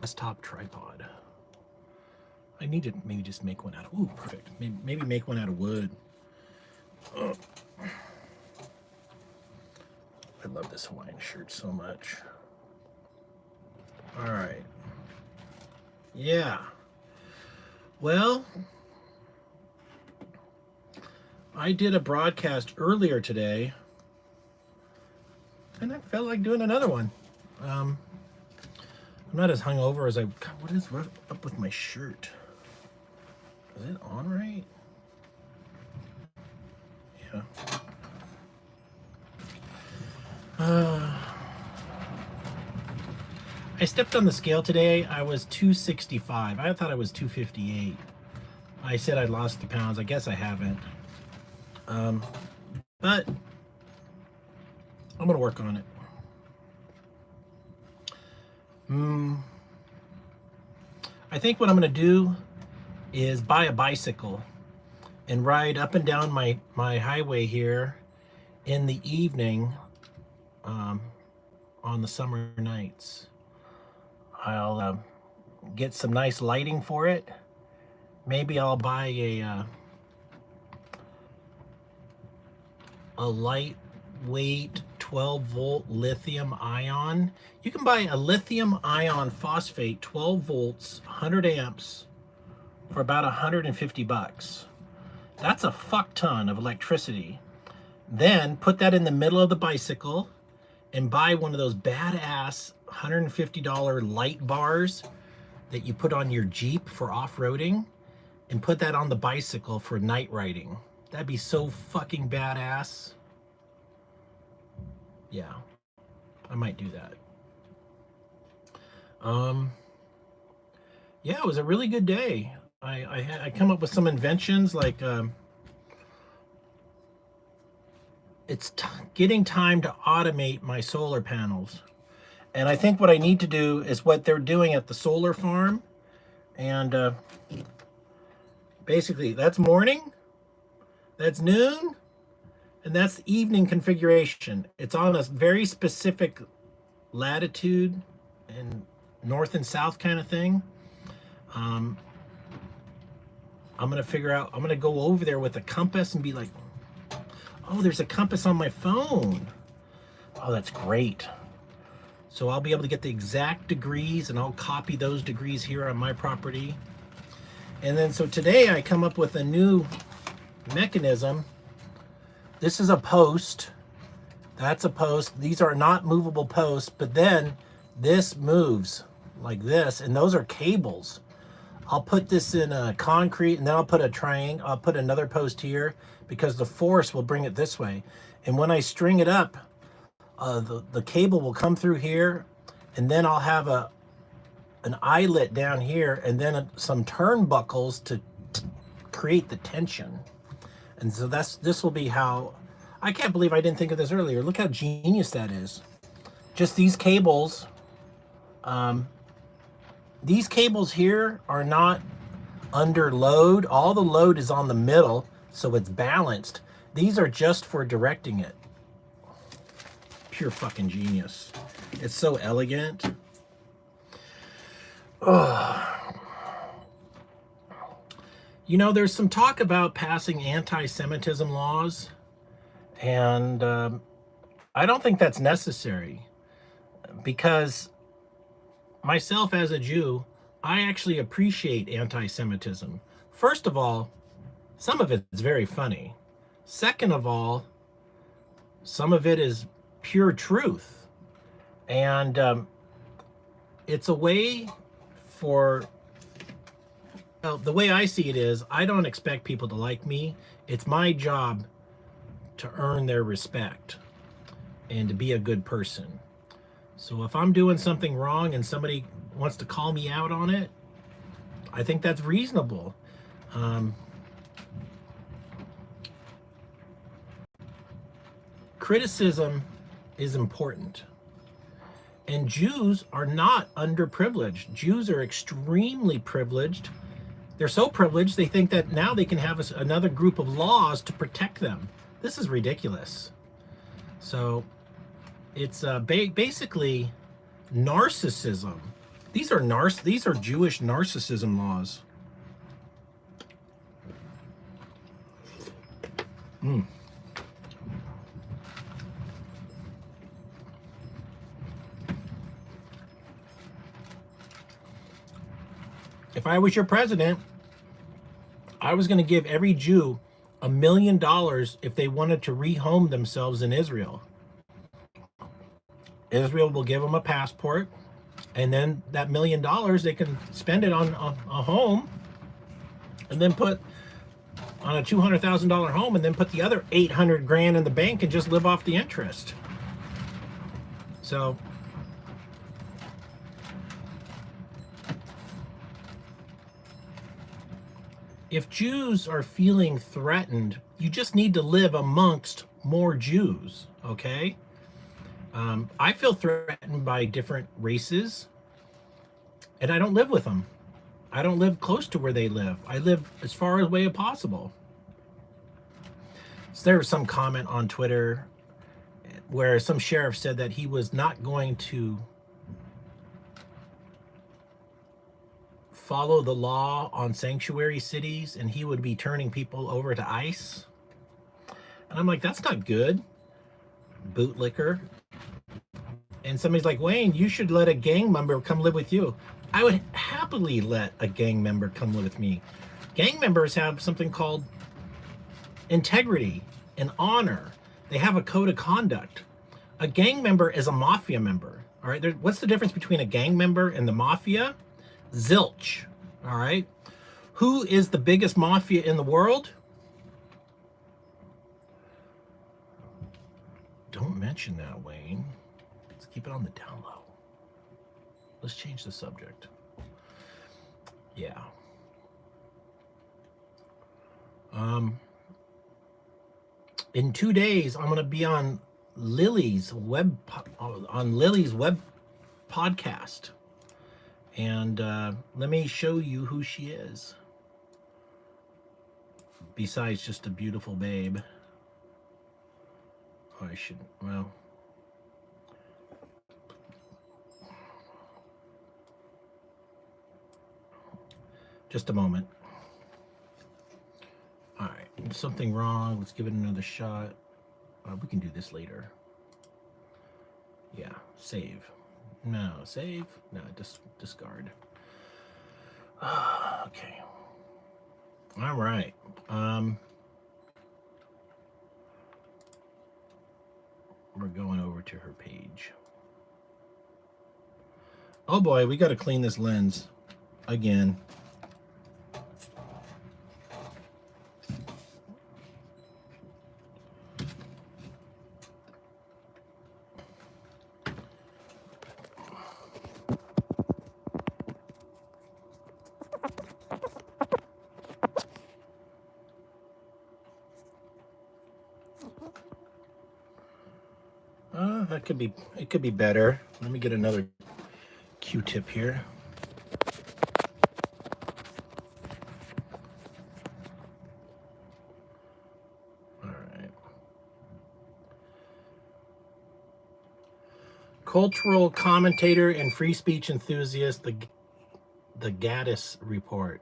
desktop tripod. I need to maybe just make one out of, ooh, perfect. Maybe make one out of wood. Oh. I love this Hawaiian shirt so much. All right. Yeah. Well, I did a broadcast earlier today, and I felt like doing another one. I'm not as hungover as God, what is up with my shirt? Is it on right? Yeah. I stepped on the scale today. I was 265. I thought I was 258. I said I lost the pounds. I guess I haven't. But I'm going to work on it. I think what I'm going to do is buy a bicycle and ride up and down my highway here in the evening on the summer nights. I'll get some nice lighting for it. Maybe I'll buy a lightweight 12-volt lithium ion. You can buy a lithium ion phosphate 12 volts, 100 amps for about 150 bucks. That's a fuck ton of electricity. Then put that in the middle of the bicycle and buy one of those badass $150 light bars that you put on your Jeep for off-roading, and put that on the bicycle for night riding. That'd be so fucking badass. Yeah, I might do that. Yeah, it was a really good day. I come up with some inventions like it's getting time to automate my solar panels. And I think what I need to do is what they're doing at the solar farm. And basically that's morning, that's noon, and that's the evening configuration. It's on a very specific latitude and north and south kind of thing. I'm gonna figure out, I'm gonna go over there with a compass and be like, oh, there's a compass on my phone. Oh, that's great. So I'll be able to get the exact degrees, and I'll copy those degrees here on my property. And then so today I come up with a new mechanism. This is a post. That's a post. These are not movable posts, but then this moves like this, and those are cables. I'll put this in a concrete, and then I'll put a triangle. I'll put another post here because the force will bring it this way. And when I string it up, the cable will come through here, and then I'll have an eyelet down here, and then some turnbuckles to create the tension. And so this will be how, I can't believe I didn't think of this earlier. Look how genius that is. Just these cables. These cables here are not under load. All the load is on the middle, so it's balanced. These are just for directing it. Pure fucking genius. It's so elegant. Ugh. You know, there's some talk about passing anti-Semitism laws, and I don't think that's necessary, because myself as a Jew, I actually appreciate anti-Semitism. First of all, some of it's very funny. Second of all, some of it is pure truth. And it's a way for, well, the way I see it is, I don't expect people to like me. It's my job to earn their respect and to be a good person. So if I'm doing something wrong and somebody wants to call me out on it, I think that's reasonable. Criticism is important. And Jews are not underprivileged. Jews are extremely privileged. They're so privileged, they think that now they can have another group of laws to protect them. This is ridiculous. So it's basically narcissism These are Jewish narcissism laws. If I was your president, I was going to give every Jew $1 million if they wanted to rehome themselves in Israel. Israel will give them a passport, and then that $1 million, they can spend it on a home, and then put on a $200,000 home, and then put the other 800 grand in the bank and just live off the interest. So if Jews are feeling threatened, you just need to live amongst more Jews, okay? I feel threatened by different races, and I don't live with them. I don't live close to where they live. I live as far away as possible. So there was some comment on Twitter where some sheriff said that he was not going to follow the law on sanctuary cities, and he would be turning people over to ICE. And I'm like, that's not good, bootlicker. And somebody's like, Wayne, you should let a gang member come live with you. I would happily let a gang member come live with me. Gang members have something called integrity and honor. They have a code of conduct. A gang member is a mafia member. All right. What's the difference between a gang member and the mafia? Zilch. All right. Who is the biggest mafia in the world? Don't mention that, Wayne. Let's keep it on the down low. Let's change the subject. Yeah. In 2 days, I'm going to be on Lily's web podcast. And let me show you who she is. Besides just a beautiful babe. Oh, I should, well. Just a moment. All right, something wrong. Let's give it another shot. We can do this later. Yeah, save. No, save. No, discard. Okay. All right. We're going over to her page. Oh boy, we got to clean this lens again. It could be better. Let me get another Q-tip here. All right. Cultural commentator and free speech enthusiast, the Gaddis report.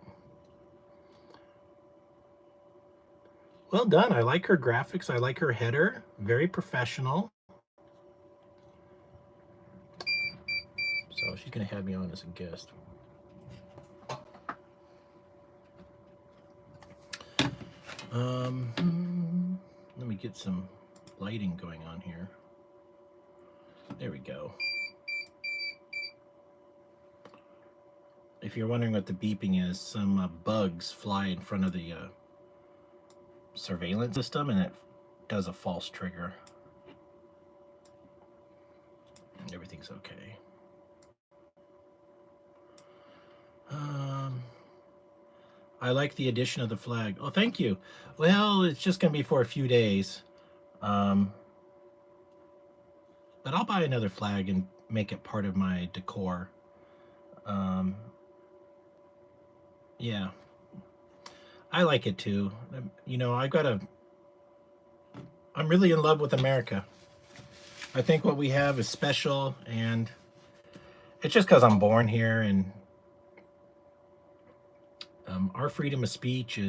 Well done. I like her graphics. I like her header. Very professional. So she's going to have me on as a guest. Let me get some lighting going on here. There we go. If you're wondering what the beeping is, some bugs fly in front of the surveillance system, and it does a false trigger. Everything's okay. I like the addition of the flag. Oh, thank you. Well, it's just going to be for a few days. But I'll buy another flag and make it part of my decor. Yeah. I like it too. You know, I'm really in love with America. I think what we have is special, and It's just because I'm born here, and our freedom of speech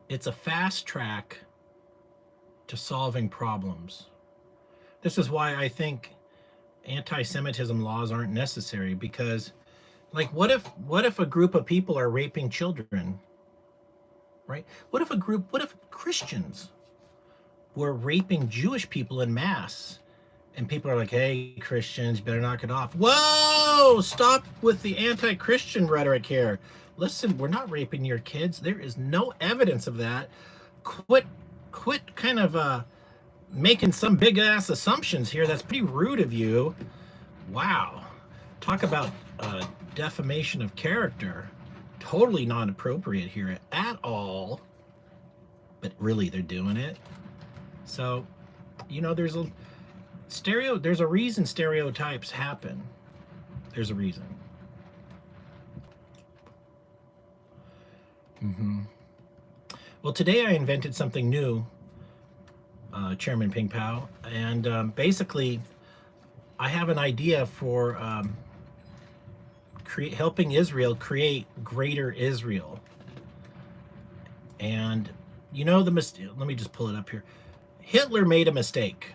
it's a fast track to solving problems. This is why I think anti-Semitism laws aren't necessary, because like what if a group of people are raping children, right? What if Christians were raping Jewish people in mass, and people are like, hey, Christians, you better knock it off. Whoa, stop with the anti-Christian rhetoric here. Listen, we're not raping your kids. There is no evidence of that. Quit kind of making some big ass assumptions here. That's pretty rude of you. Wow. Talk about defamation of character. Totally not appropriate here at all. But really, they're doing it. So, you know, there's a reason stereotypes happen. There's a reason. Well, today I invented something new, Chairman Ping Pao, and basically I have an idea for helping Israel create greater Israel. And you know the mistake. Let me just pull it up here. Hitler made a mistake.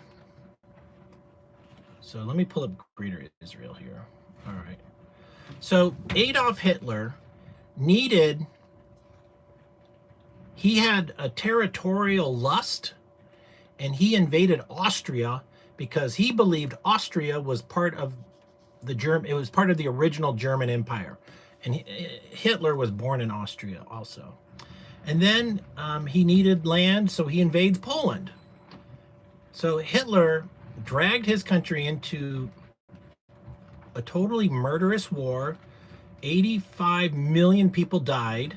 So let me pull up greater Israel here. All right. So Adolf Hitler he had a territorial lust, and he invaded Austria because he believed Austria was part of it was part of the original German Empire. And Hitler was born in Austria also. And then he needed land, so he invades Poland. So Hitler dragged his country into a totally murderous war. 85 million people died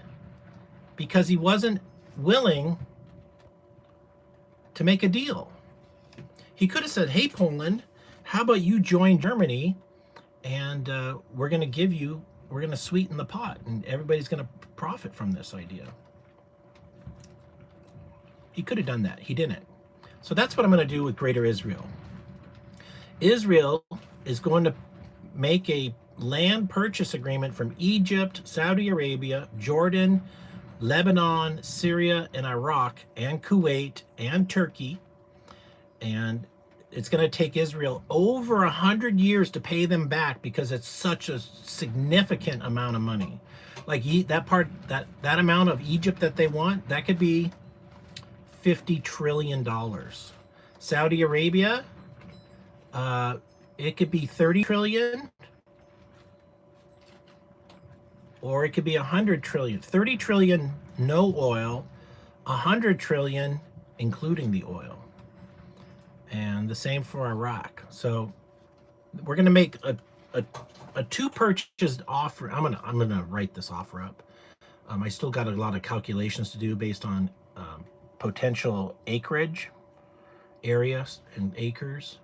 because he wasn't willing to make a deal. He could have said, hey, Poland, how about you join Germany, and we're going to sweeten the pot, and everybody's going to profit from this idea. He could have done that. He didn't. So that's what I'm going to do with Greater Israel. Israel is going to make a land purchase agreement from Egypt, Saudi Arabia, Jordan, Lebanon, Syria, and Iraq, and Kuwait, and Turkey. And it's going to take Israel over 100 years to pay them back because it's such a significant amount of money. Like that amount of Egypt that they want, that could be $50 trillion. Saudi Arabia, it could be 30 trillion, or it could be 100 trillion. 30 trillion, no oil, 100 trillion, including the oil. And the same for Iraq. So we're going to make a two purchased offer. I'm gonna write this offer up. I still got a lot of calculations to do based on potential acreage, areas and acres.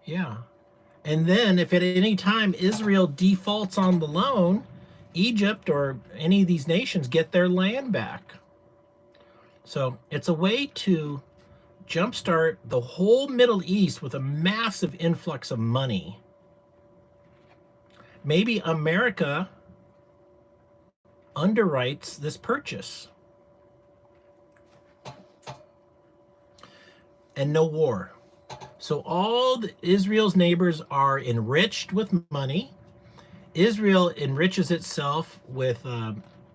Yeah. And then if at any time Israel defaults on the loan, Egypt or any of these nations get their land back. So it's a way to jumpstart the whole Middle East with a massive influx of money. Maybe America underwrites this purchase. And no war. So all Israel's neighbors are enriched with money. Israel enriches itself with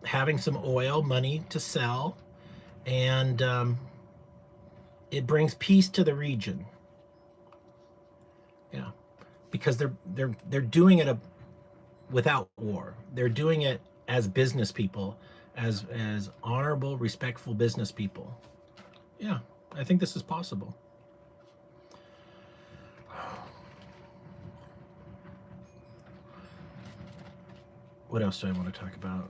having some oil, money to sell, and it brings peace to the region. Yeah, because they're doing it without war. They're doing it as business people, as honorable, respectful business people. Yeah, I think this is possible. What else do I want to talk about?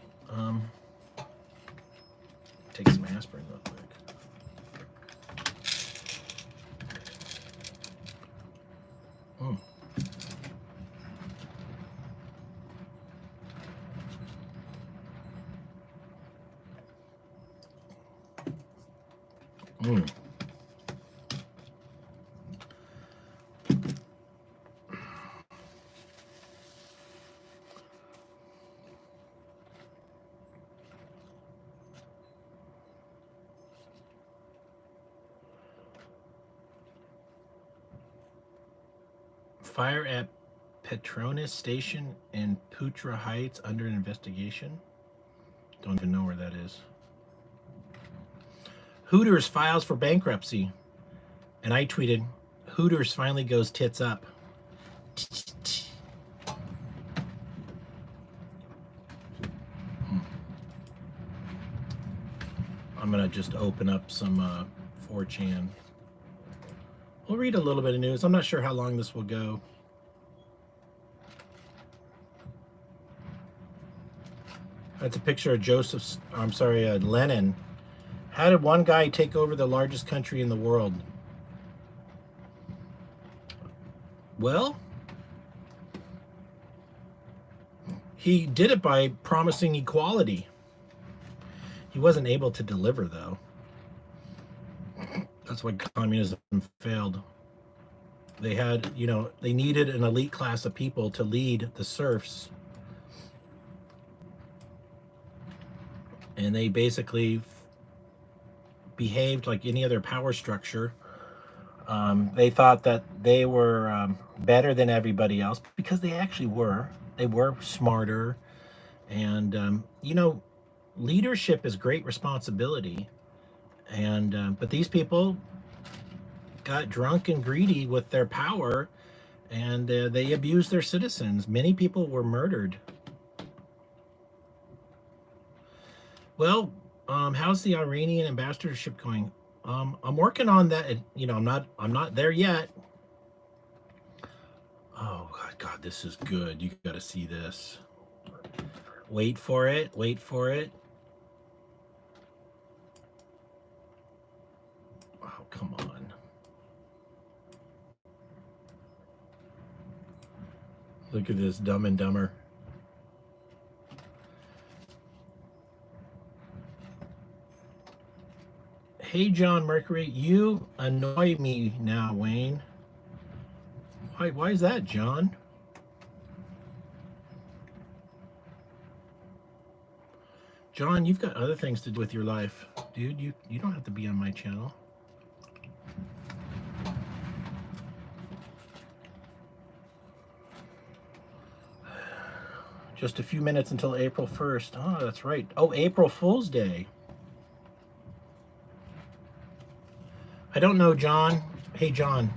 Take some aspirin real quick. Fire at Petronas Station in Putra Heights under investigation. Don't even know where that is. Hooters files for bankruptcy. And I tweeted, Hooters finally goes tits up. I'm going to just open up some 4chan. We'll read a little bit of news. I'm not sure how long this will go. That's a picture of Lenin. How did one guy take over the largest country in the world? Well, he did it by promising equality. He wasn't able to deliver, though. That's why communism failed. They had, they needed an elite class of people to lead the serfs. And they basically behaved like any other power structure. They thought that they were better than everybody else because they actually were. They were smarter. And, leadership is great responsibility. And but these people got drunk and greedy with their power, and they abused their citizens. Many people were murdered. Well, how's the Iranian ambassadorship going? I'm working on that. I'm not there yet. Oh God, this is good. You got to see this. Wait for it. Wait for it. Oh, come on. Look at this, Dumb and Dumber. Hey, John Mercury, you annoy me now, Wayne. Why is that, John? John, you've got other things to do with your life. Dude, you don't have to be on my channel. Just a few minutes until April 1st. Oh, that's right. Oh, April Fool's Day. I don't know, John. Hey, John.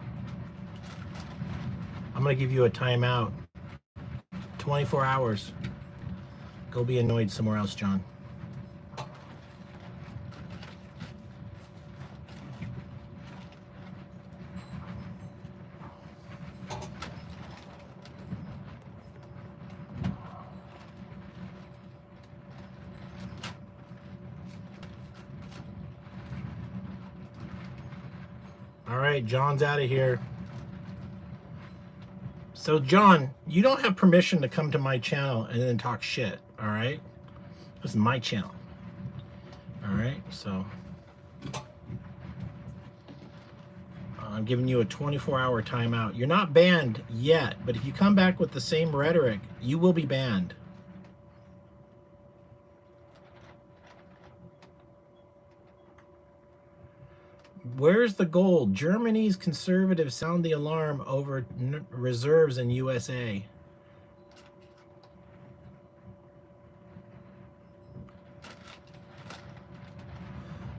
I'm going to give you a timeout. 24 hours. Go be annoyed somewhere else, John. All right, John's out of here. So, John, you don't have permission to come to my channel and then talk shit, all right? This is my channel. All right, so I'm giving you a 24-hour timeout. You're not banned yet, but if you come back with the same rhetoric, you will be banned. Where's the gold? Germany's conservatives sound the alarm over reserves in USA.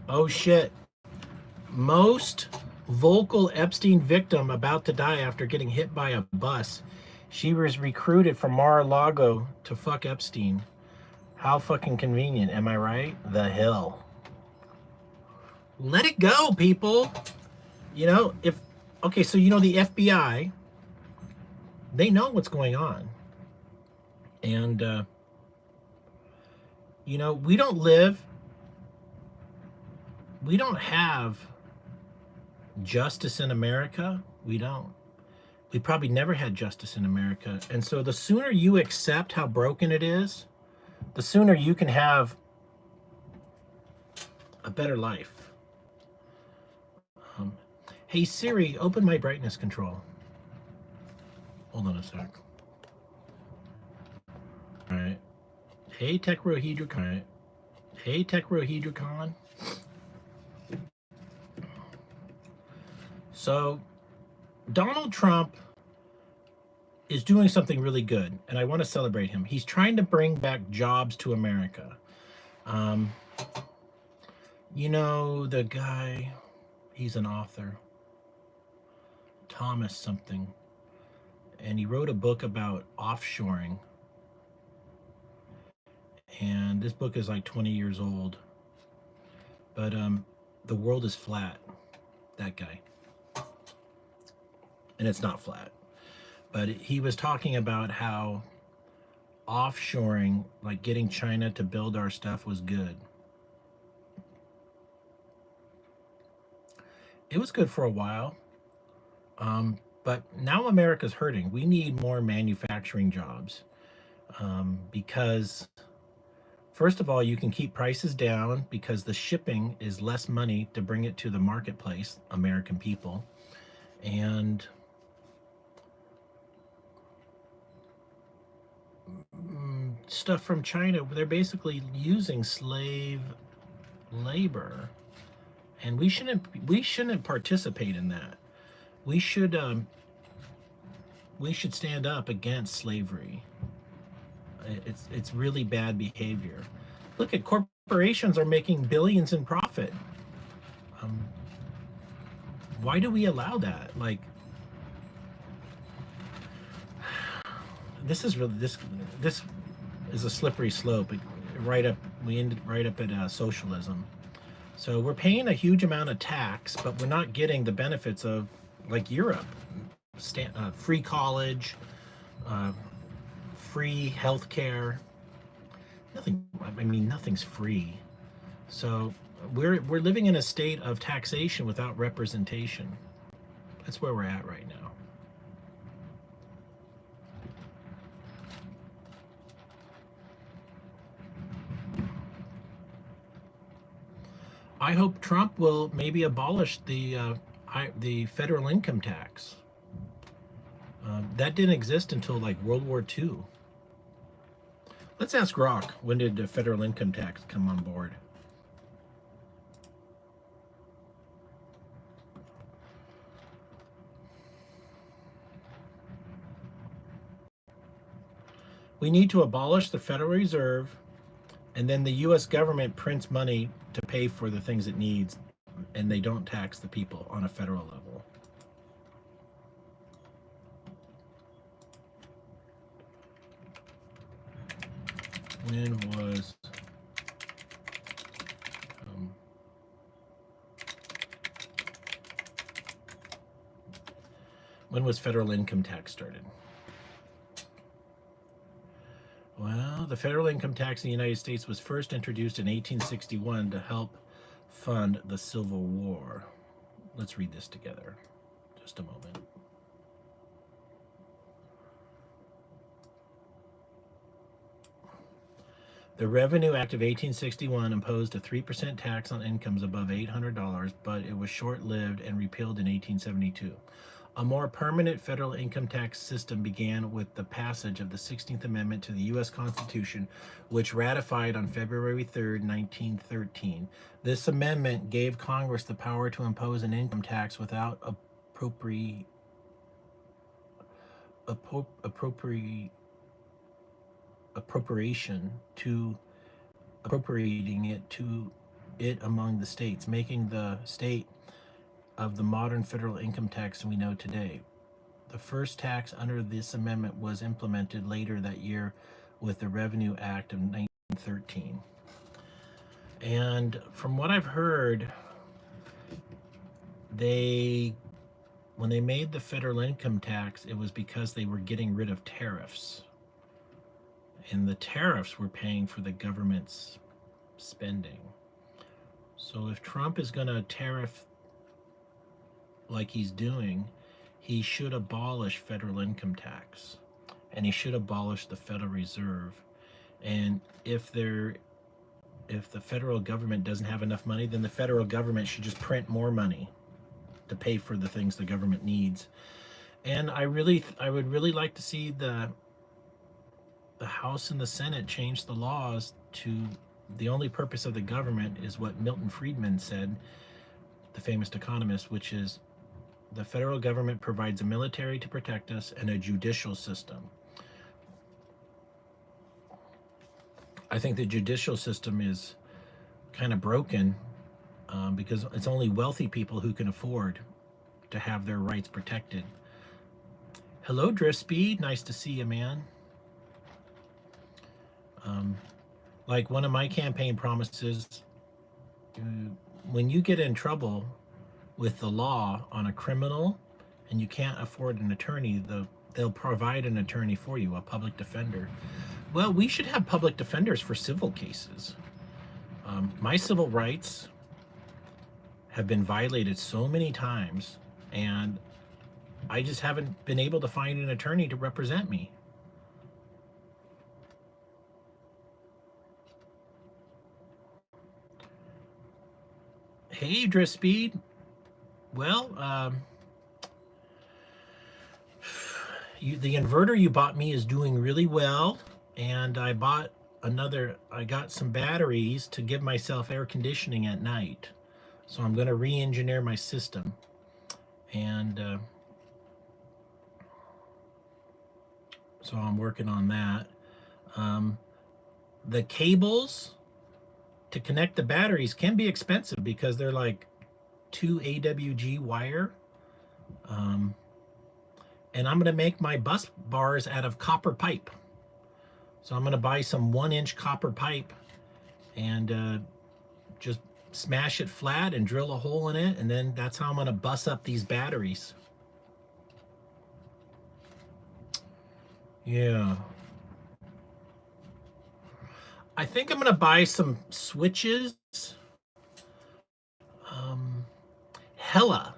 Oh shit. Most vocal Epstein victim about to die after getting hit by a bus. She was recruited from Mar-a-Lago to fuck Epstein. How fucking convenient, am I right? The Hill. Let it go, people. So the FBI, they know what's going on. And, we don't have justice in America. We don't. We probably never had justice in America. And so the sooner you accept how broken it is, the sooner you can have a better life. Hey Siri, open my brightness control. Hold on a sec. All right. Hey Techrohedricon. Hey Techrohedricon. So Donald Trump is doing something really good, and I want to celebrate him. He's trying to bring back jobs to America. Um, you know, the guy, he's an author, Thomas something, and he wrote a book about offshoring. And this book is like 20 years old. But the world is flat, that guy. And it's not flat. But he was talking about how offshoring, like getting China to build our stuff, was good. It was good for a while. But now America's hurting. We need more manufacturing jobs because, first of all, you can keep prices down because the shipping is less money to bring it to the marketplace, American people. And stuff from China, they're basically using slave labor, and we shouldn't participate in that. We should stand up against slavery. It's really bad behavior. Look at corporations are making billions in profit. Why do we allow that? Like, this is really this is a slippery slope. We ended right up at socialism. So we're paying a huge amount of tax, but we're not getting the benefits of, like, Europe, free college, free health care. Nothing's free. So we're living in a state of taxation without representation. That's where we're at right now. I hope Trump will maybe abolish the federal income tax. That didn't exist until like World War II. Let's ask Rock, when did the federal income tax come on board? We need to abolish the Federal Reserve, and then the U.S. government prints money to pay for the things it needs, and they don't tax the people on a federal level. When was federal income tax started? Well, the federal income tax in the United States was first introduced in 1861 to help fund the Civil War. Let's read this together. Just a moment. The Revenue Act of 1861 imposed a 3% tax on incomes above $800, but it was short-lived and repealed in 1872. A more permanent federal income tax system began with the passage of the 16th Amendment to the U.S. Constitution, which ratified on February 3, 1913. This amendment gave Congress the power to impose an income tax without appropriating it to it among the states, making the state of the modern federal income tax we know today. The first tax under this amendment was implemented later that year with the Revenue Act of 1913. And from what I've heard, when they made the federal income tax, it was because they were getting rid of tariffs. And the tariffs were paying for the government's spending. So if Trump is going to tariff like he's doing, he should abolish federal income tax, and he should abolish the Federal Reserve. And if the federal government doesn't have enough money, then the federal government should just print more money to pay for the things the government needs. And I would really like to see the House and the Senate change the laws to the only purpose of the government is what Milton Friedman said, the famous economist, which is The federal government provides a military to protect us and a judicial system. I think the judicial system is kind of broken because it's only wealthy people who can afford to have their rights protected. Hello, Drift Speed. Nice to see you, man. Like one of my campaign promises, when you get in trouble with the law on a criminal and you can't afford an attorney, they'll provide an attorney for you, a public defender. Well, we should have public defenders for civil cases. My civil rights have been violated so many times, and I just haven't been able to find an attorney to represent me. Hey, Drift Speed. Well, the inverter you bought me is doing really well, and I got some batteries to give myself air conditioning at night. So I'm going to re-engineer my system, and so I'm working on that. The cables to connect the batteries can be expensive because they're like 2 AWG wire. And I'm going to make my bus bars out of copper pipe. So I'm going to buy some 1-inch copper pipe and just smash it flat and drill a hole in it. And then that's how I'm going to bus up these batteries. Yeah. I think I'm going to buy some switches. Hella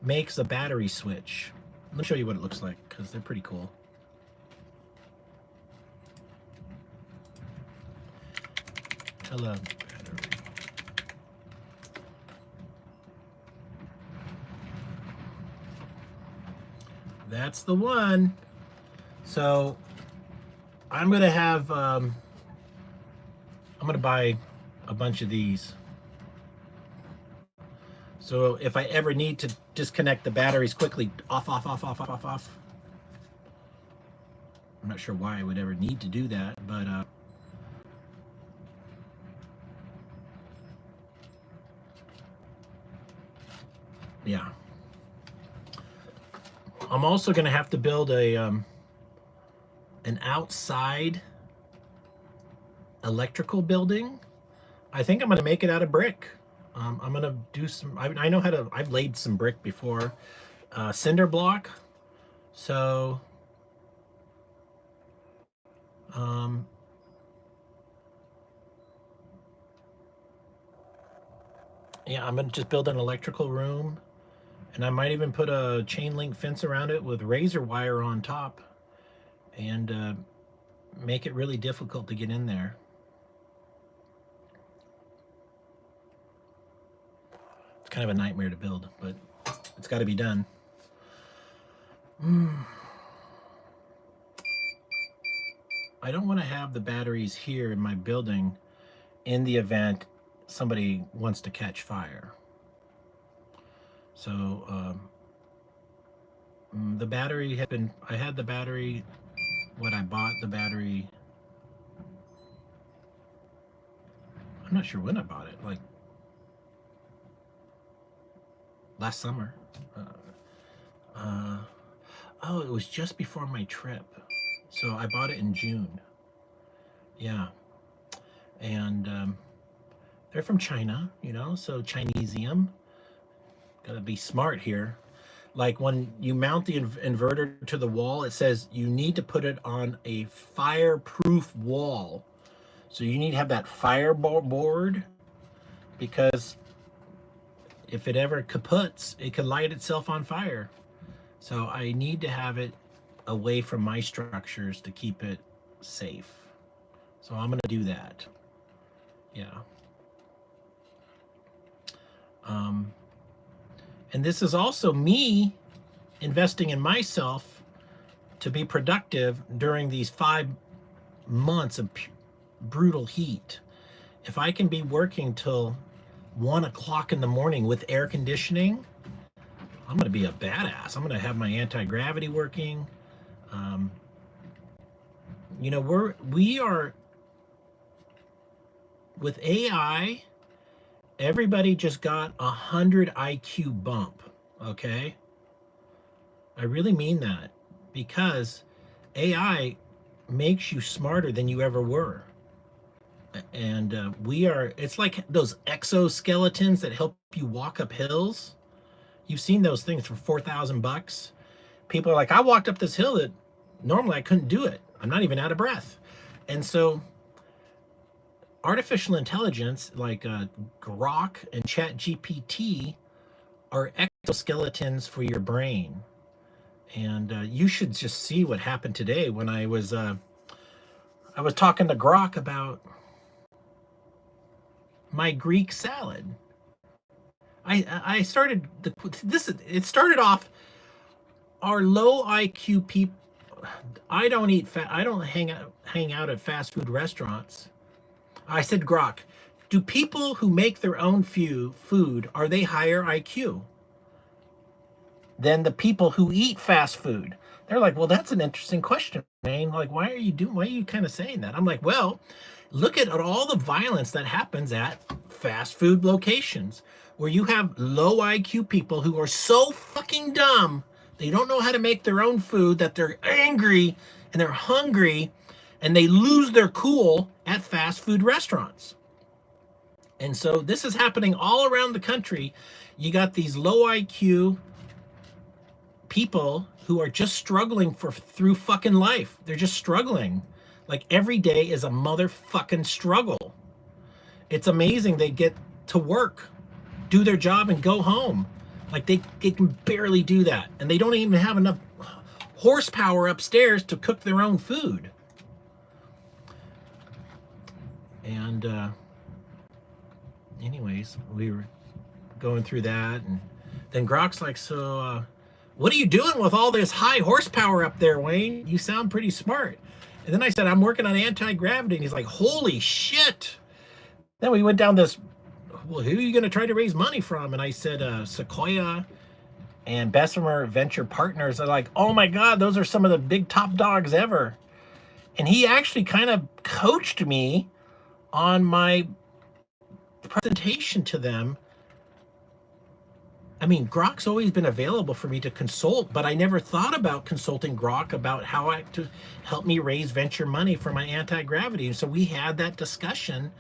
makes a battery switch. Let me show you what it looks like because they're pretty cool. Hella battery. That's the one. So I'm going to have, I'm going to buy a bunch of these. So if I ever need to disconnect the batteries quickly, off. I'm not sure why I would ever need to do that, but yeah. I'm also going to have to build a an outside electrical building. I think I'm going to make it out of brick. I'm going to do some, I know how to, I've laid some brick before, cinder block. So, yeah, I'm going to just build an electrical room, and I might even put a chain link fence around it with razor wire on top and make it really difficult to get in there. It's kind of a nightmare to build, but it's got to be done. I don't want to have the batteries here in my building in the event somebody wants to catch fire. So the battery had been, I had the battery, I bought the battery, I'm not sure when I bought it, like last summer. Oh, it was just before my trip. So I bought it in June. Yeah. And they're from China, you know, so Chinesium. Gotta be smart here. Like when you mount the inverter to the wall, it says you need to put it on a fireproof wall. So you need to have that fireboard, because if it ever kaputs, it could light itself on fire. So I need to have it away from my structures to keep it safe. So I'm going to do that. Yeah. And this is also me investing in myself to be productive during these 5 months of brutal heat. If I can be working till 1 o'clock in the morning with air conditioning, I'm going to be a badass. I'm going to have my anti-gravity working. You know, we are with AI. Everybody just got 100 IQ bump. Okay, I really mean that, because AI makes you smarter than you ever were. And it's like those exoskeletons that help you walk up hills. You've seen those things for $4,000. People are like, I walked up this hill that normally I couldn't do it. I'm not even out of breath. And so artificial intelligence like Grok and ChatGPT are exoskeletons for your brain. And you should just see what happened today when I was talking to Grok about my Greek salad. I started it started off, our low IQ people. I don't hang out at fast food restaurants. I said, Grok, do people who make their own food, are they higher IQ than the people who eat fast food? They're like, well, that's an interesting question, man. Like, why are you kind of saying that? I'm like, well, look at all the violence that happens at fast food locations where you have low IQ people who are so fucking dumb, they don't know how to make their own food, that they're angry and they're hungry and they lose their cool at fast food restaurants. And so this is happening all around the country. You got these low IQ people who are just struggling through fucking life. They're just struggling. Like, every day is a motherfucking struggle. It's amazing. They get to work, do their job, and go home. Like, they can barely do that. And they don't even have enough horsepower upstairs to cook their own food. And anyways, we were going through that. And then Grok's like, so what are you doing with all this high horsepower up there, Wayne? You sound pretty smart. And then I said, I'm working on anti-gravity. And he's like, holy shit. Then we went down this, well, who are you going to try to raise money from? And I said, Sequoia and Bessemer Venture Partners. They're like, oh my God, those are some of the big top dogs ever. And he actually kind of coached me on my presentation to them. I mean, Grok's always been available for me to consult, but I never thought about consulting Grok about how to help me raise venture money for my anti-gravity. And so we had that discussion,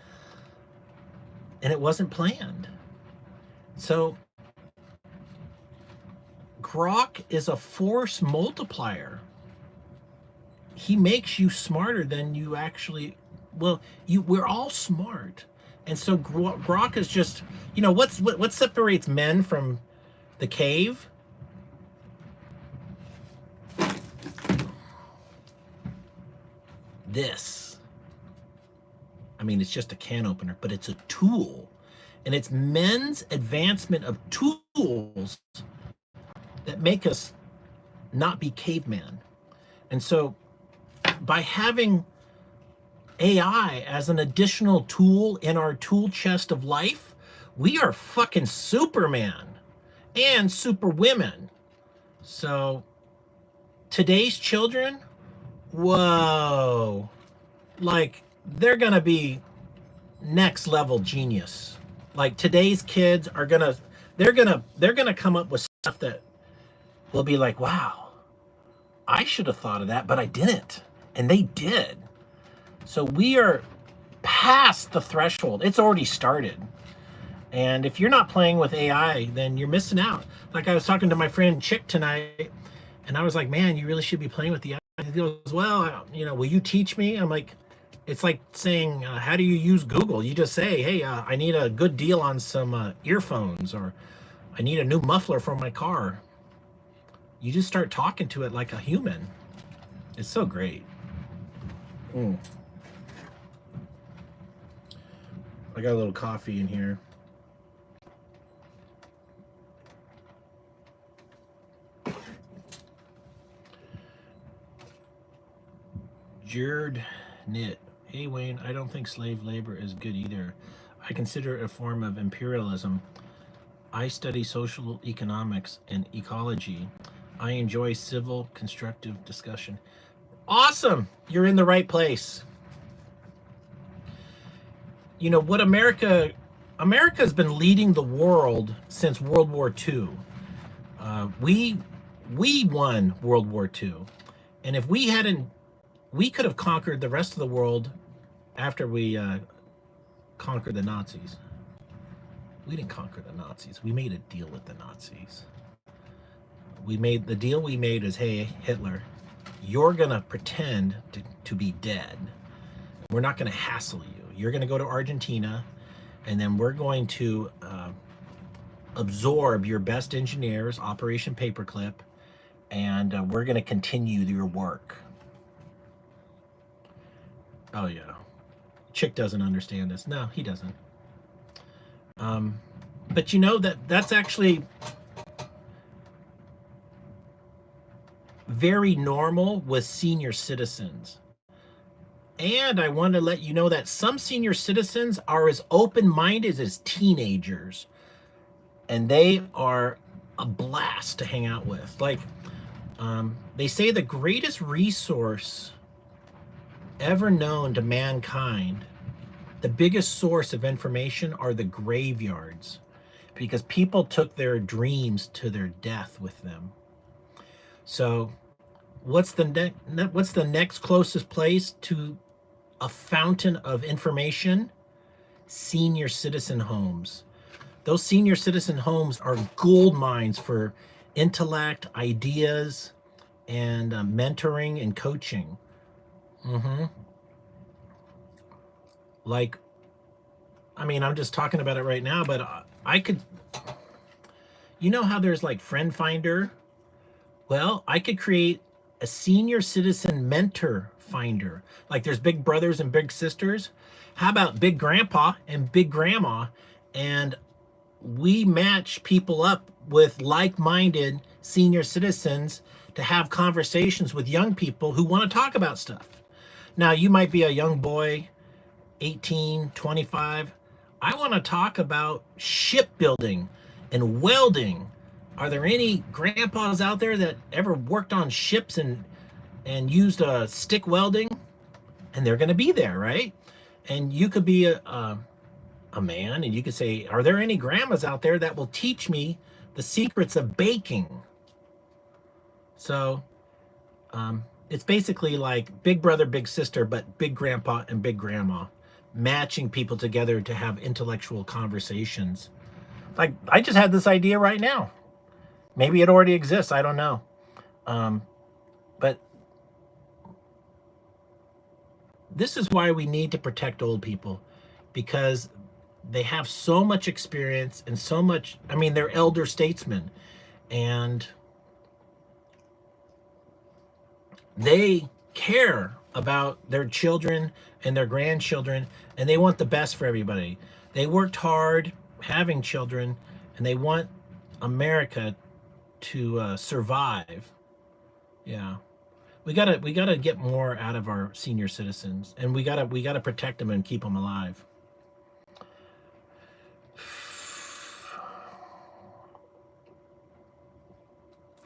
and it wasn't planned. So Grok is a force multiplier. He makes you smarter than you actually, we're all smart. And so Grok is just, you know, what separates men from the cave? This. I mean, it's just a can opener, but it's a tool. And it's men's advancement of tools that make us not be caveman. And so by having AI as an additional tool in our tool chest of life, we are fucking Superman and Superwomen. So today's children, whoa, like, they're gonna be next level genius. Like, today's kids are they're gonna come up with stuff that will be like, wow, I should have thought of that, but I didn't. And they did. So we are past the threshold. It's already started. And if you're not playing with AI, then you're missing out. Like, I was talking to my friend Chick tonight, and I was like, man, you really should be playing with the AI. He goes, well, you know, will you teach me? I'm like, it's like saying, how do you use Google? You just say, hey, I need a good deal on some earphones, or I need a new muffler for my car. You just start talking to it like a human. It's so great. I got a little coffee in here. Jared Knit. Hey Wayne, I don't think slave labor is good either. I consider it a form of imperialism. I study social economics and ecology. I enjoy civil constructive discussion. Awesome. You're in the right place. You know what America's been leading the world since World War II. We won World War II. And if we hadn't, we could have conquered the rest of the world after we conquered the Nazis. We didn't conquer the Nazis. We made a deal with the Nazis. The deal we made is, hey, Hitler, you're going to pretend to be dead. We're not going to hassle you. You're going to go to Argentina, and then we're going to absorb your best engineers, Operation Paperclip, and we're going to continue your work. Oh, yeah. Chick doesn't understand this. No, he doesn't. But you know that's actually very normal with senior citizens. And I want to let you know that some senior citizens are as open-minded as teenagers. And they are a blast to hang out with. Like, they say the greatest resource ever known to mankind, the biggest source of information, are the graveyards, because people took their dreams to their death with them. So what's the next closest place to a fountain of information? Senior citizen homes. Those senior citizen homes are gold mines for intellect, ideas, and mentoring and coaching. Like, I mean, I'm just talking about it right now, but I could, you know how there's like Friend Finder? Well, I could create a senior citizen mentor finder. Like there's big brothers and big sisters. How about big grandpa and big grandma? And we match people up with like-minded senior citizens to have conversations with young people who want to talk about stuff. Now, you might be a young boy, 18, 25. I want to talk about shipbuilding and welding. Are there any grandpas out there that ever worked on ships and used stick welding? And they're going to be there, right? And you could be a man, and you could say, are there any grandmas out there that will teach me the secrets of baking? So it's basically like big brother, big sister, but big grandpa and big grandma, matching people together to have intellectual conversations. Like, I just had this idea right now. Maybe it already exists. I don't know. But this is why we need to protect old people, because they have so much experience and so much, I mean, they're elder statesmen, and they care about their children and their grandchildren, and they want the best for everybody. They worked hard having children, and they want America to survive. Yeah. We gotta get more out of our senior citizens, and we gotta protect them and keep them alive.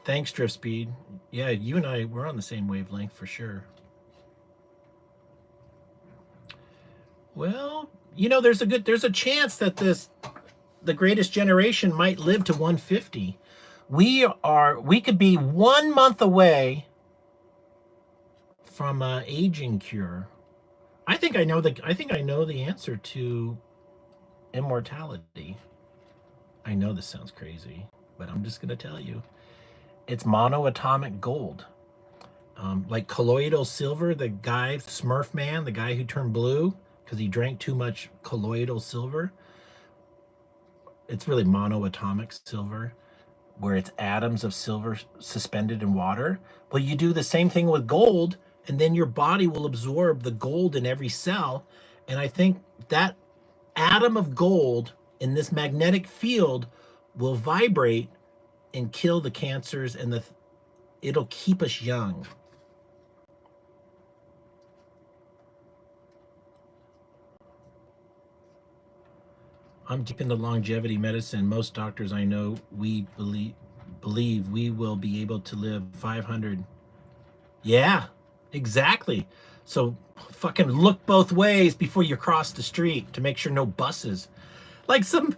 Thanks, Drift Speed. Yeah, you and I, we're on the same wavelength for sure. Well, you know, there's a chance that the greatest generation might live to 150. We could be 1 month away from aging cure. I think I know the answer to immortality. I know this sounds crazy, but I'm just gonna tell you. It's monoatomic gold. Like colloidal silver, the guy, Smurf Man, the guy who turned blue because he drank too much colloidal silver. It's really monoatomic silver, where it's atoms of silver suspended in water. Well, you do the same thing with gold, and then your body will absorb the gold in every cell. And I think that atom of gold in this magnetic field will vibrate and kill the cancers, and it'll keep us young. I'm deep into longevity medicine. Most doctors I know, we believe we will be able to live 500. Yeah, exactly. So fucking look both ways before you cross the street to make sure no buses. Like some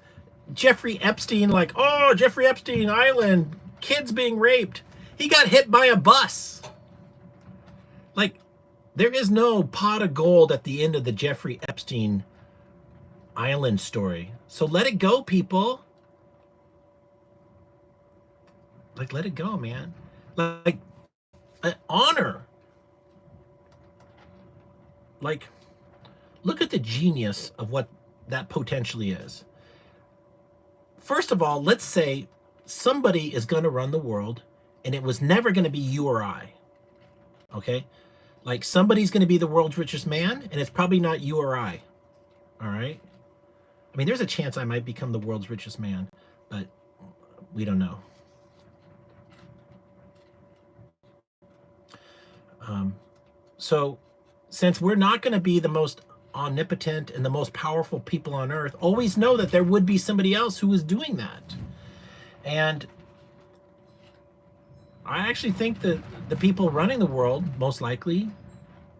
Jeffrey Epstein, like, oh, Jeffrey Epstein Island, kids being raped. He got hit by a bus. Like, there is no pot of gold at the end of the Jeffrey Epstein Island story. So let it go, people. Like, let it go, man. Like honor. Like, look at the genius of what that potentially is. First of all, let's say somebody is going to run the world and it was never going to be you or I. Okay? Like, somebody's going to be the world's richest man and it's probably not you or I. All right? I mean, there's a chance I might become the world's richest man, but we don't know. So since we're not going to be the most omnipotent and the most powerful people on earth, always know that there would be somebody else who is doing that. And I actually think that the people running the world, most likely,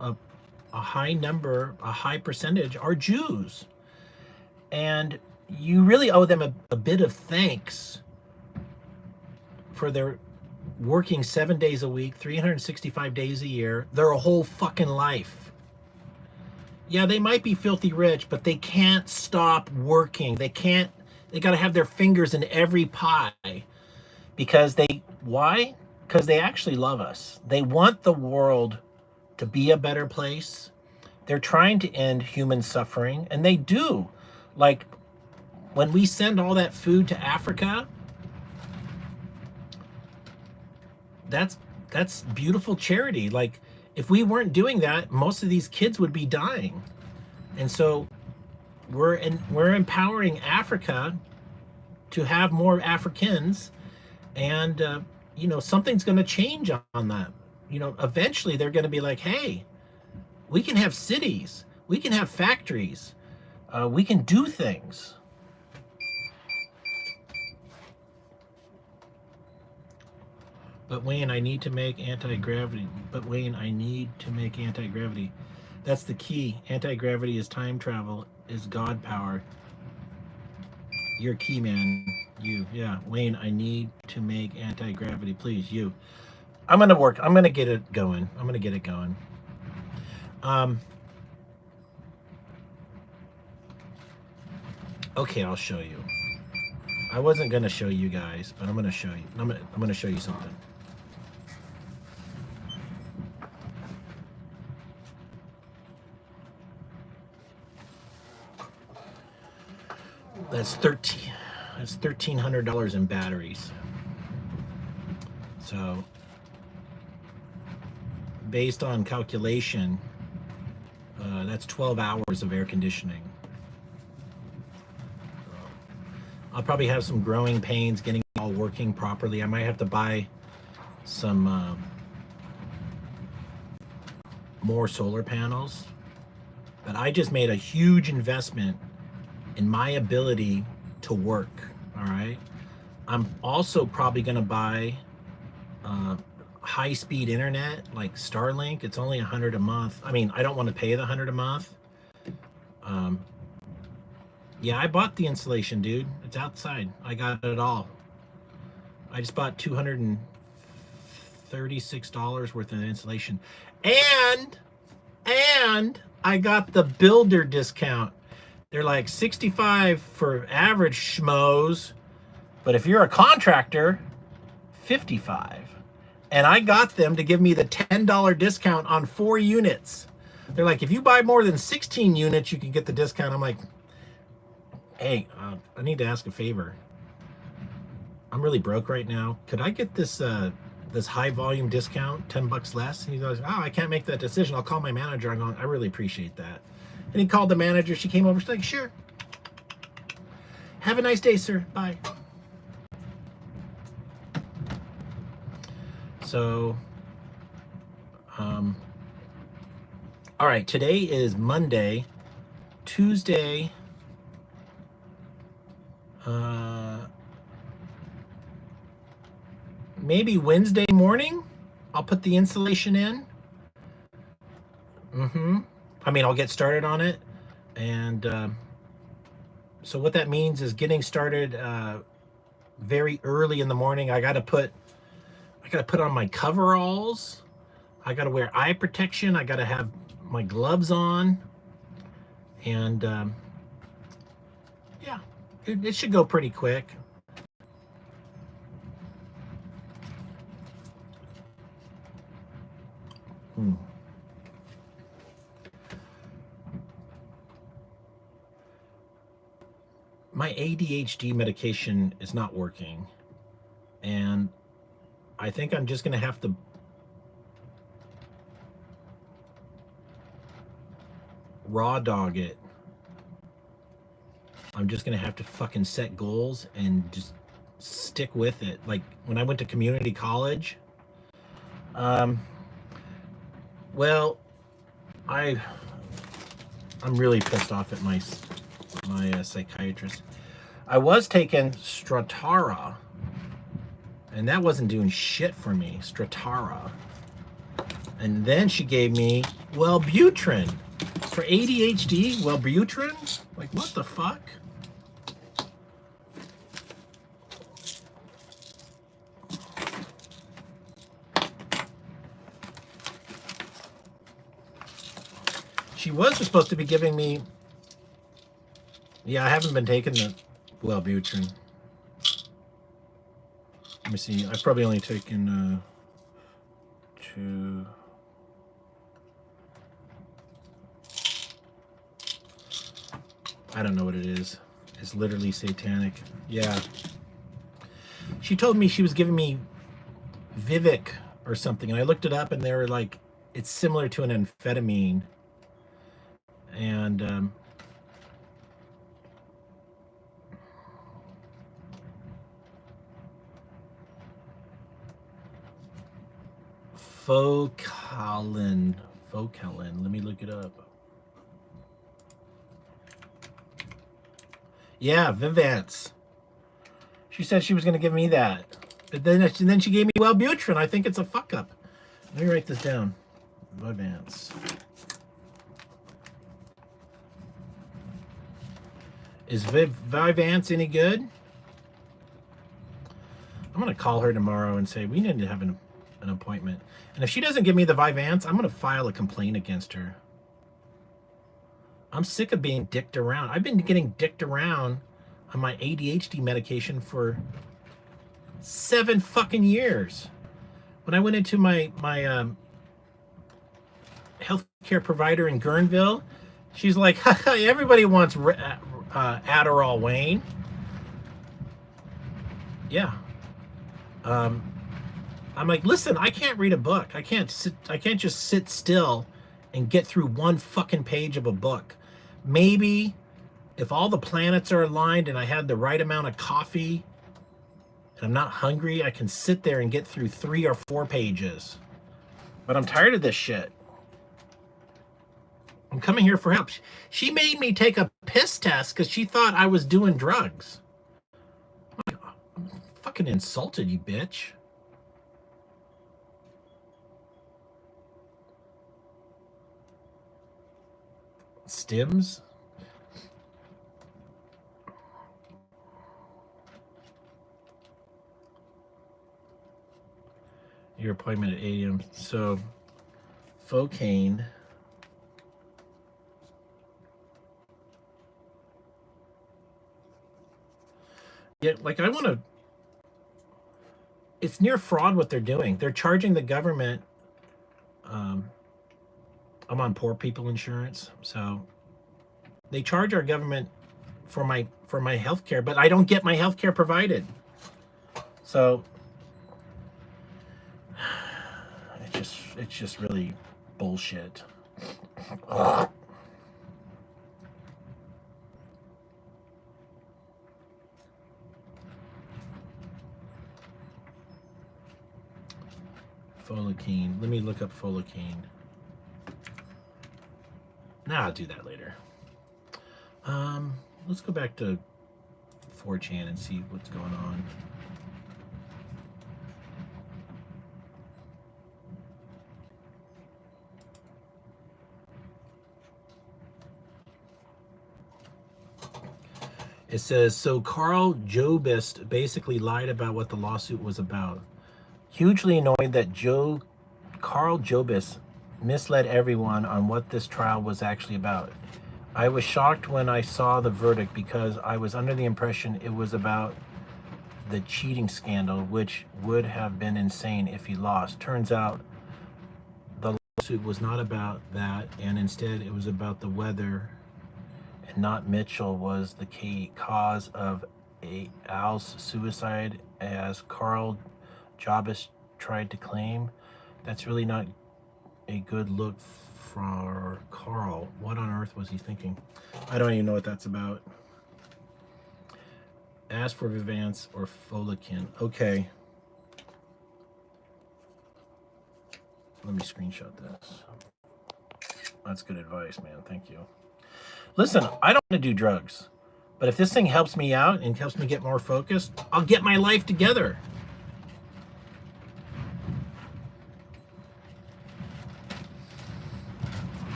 a high number, a high percentage, are Jews. And you really owe them a bit of thanks for their working 7 days a week, 365 days a year, their whole fucking life. Yeah, they might be filthy rich, but they can't stop working. They got to have their fingers in every pie because why? Because they actually love us. They want the world to be a better place. They're trying to end human suffering, and they do. Like, when we send all that food to Africa, that's beautiful charity. Like, if we weren't doing that, most of these kids would be dying. And so we're empowering Africa to have more Africans, and something's going to change on that. Eventually they're going to be like, hey, we can have cities, we can have factories, we can do things. But Wayne, I need to make anti-gravity. That's the key. Anti-gravity is time travel, is God power. You're key, man. You, yeah. Wayne, I need to make anti-gravity. Please, you. I'm going to work. I'm going to get it going. Okay, I'll show you. I wasn't going to show you guys, but I'm going to show you. I'm going to show you something. That's $1,300 in batteries. So, based on calculation, that's 12 hours of air conditioning. I'll probably have some growing pains getting it all working properly. I might have to buy some more solar panels. But I just made a huge investment in my ability to work. All right. I'm also probably going to buy high-speed internet like Starlink. It's only $100 a month. I mean, I don't want to pay the $100 a month. Yeah, I bought the installation, dude. It's outside. I got it all. I just bought $236 worth of installation, and I got the builder discount. They're like 65 for average schmoes, but if you're a contractor, 55. And I got them to give me the $10 discount on 4 units. They're like, if you buy more than 16 units, you can get the discount. I'm like, hey, I need to ask a favor. I'm really broke right now. Could I get this this high volume discount, $10 less? And he goes, oh, I can't make that decision. I'll call my manager. I'm going, I really appreciate that. And he called the manager. She came over. She's like, sure. Have a nice day, sir. Bye. So, all right. Today is Monday. Tuesday, Maybe Wednesday morning, I'll put the insulation in. I mean, I'll get started on it. And so what that means is getting started very early in the morning. I gotta put on my coveralls. I gotta wear eye protection. I gotta have my gloves on. And yeah, it should go pretty quick. My ADHD medication is not working, and I think I'm just gonna have to raw dog it. I'm just gonna have to fucking set goals and just stick with it. Like when I went to community college, well, I'm really pissed off at my psychiatrist. I was taking Stratara, and that wasn't doing shit for me. Stratara, and then she gave me Wellbutrin for ADHD. Wellbutrin, like what the fuck? She was supposed to be giving me. Yeah, I haven't been taking the Wellbutrin. Let me see. I've probably only taken 2. I don't know what it is. It's literally satanic. Yeah. She told me she was giving me Vivek or something, and I looked it up, and they were like, it's similar to an amphetamine. And Focalin. Let me look it up. Yeah, Vivance. She said she was going to give me that, but then she gave me Wellbutrin. I think it's a fuck up. Let me write this down. Vivance. Is Vivance any good? I'm going to call her tomorrow and say we need to have an appointment. And if she doesn't give me the Vivance, I'm going to file a complaint against her. I'm sick of being dicked around. I've been getting dicked around on my ADHD medication for 7 fucking years. When I went into my healthcare provider in Guerneville, she's like, everybody wants Adderall, Wayne. Yeah. I'm like, listen, I can't read a book. I can't just sit still and get through one fucking page of a book. Maybe if all the planets are aligned and I had the right amount of coffee and I'm not hungry, I can sit there and get through 3 or 4 pages. But I'm tired of this shit. I'm coming here for help. She made me take a piss test because she thought I was doing drugs. I'm fucking insulted, you bitch. Stims? Your appointment at 8 a.m. So, Focaine. Yeah, like I want to. It's near fraud what they're doing. They're charging the government. I'm on poor people insurance, so they charge our government for my health care, but I don't get my health care provided. So it's just really bullshit. Folacine. Let me look up Folacine. Nah, I'll do that later. Let's go back to 4chan and see what's going on. It says, so Carl Jobist basically lied about what the lawsuit was about. Hugely annoyed that Carl Jobist misled everyone on what this trial was actually about. I was shocked when I saw the verdict because I was under the impression it was about the cheating scandal, which would have been insane if he lost. Turns out the lawsuit was not about that, and instead it was about the weather, and not Mitchell was the cause of Al's suicide, as Carl Jobist tried to claim. That's really not a good look for Carl. What on earth was he thinking? I don't even know what that's about. Ask for Vivance or Folikin. Okay. Let me screenshot this. That's good advice, man. Thank you. Listen, I don't want to do drugs, but if this thing helps me out and helps me get more focused, I'll get my life together.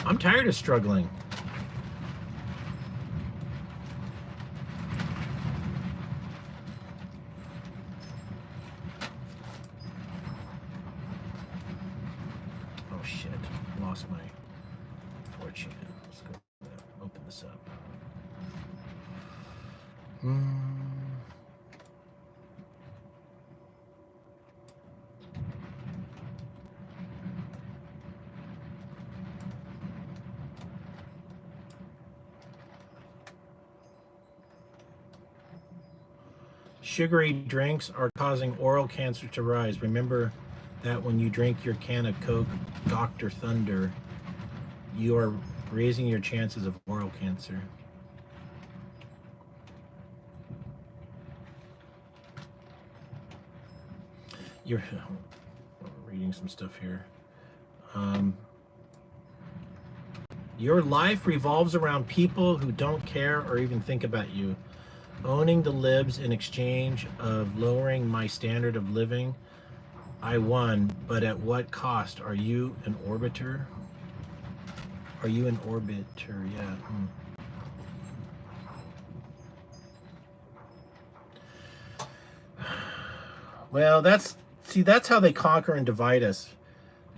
I'm tired of struggling. Oh shit, lost my fortune. Let's go open this up. Sugary drinks are causing oral cancer to rise. Remember that when you drink your can of Coke, Dr. Thunder, you are raising your chances of oral cancer. You're reading some stuff here. Your life revolves around people who don't care or even think about you. Owning the libs in exchange of lowering my standard of living. I won, but at what cost? Are you an orbiter? Are you an orbiter? Yeah. Well, that's how they conquer and divide us.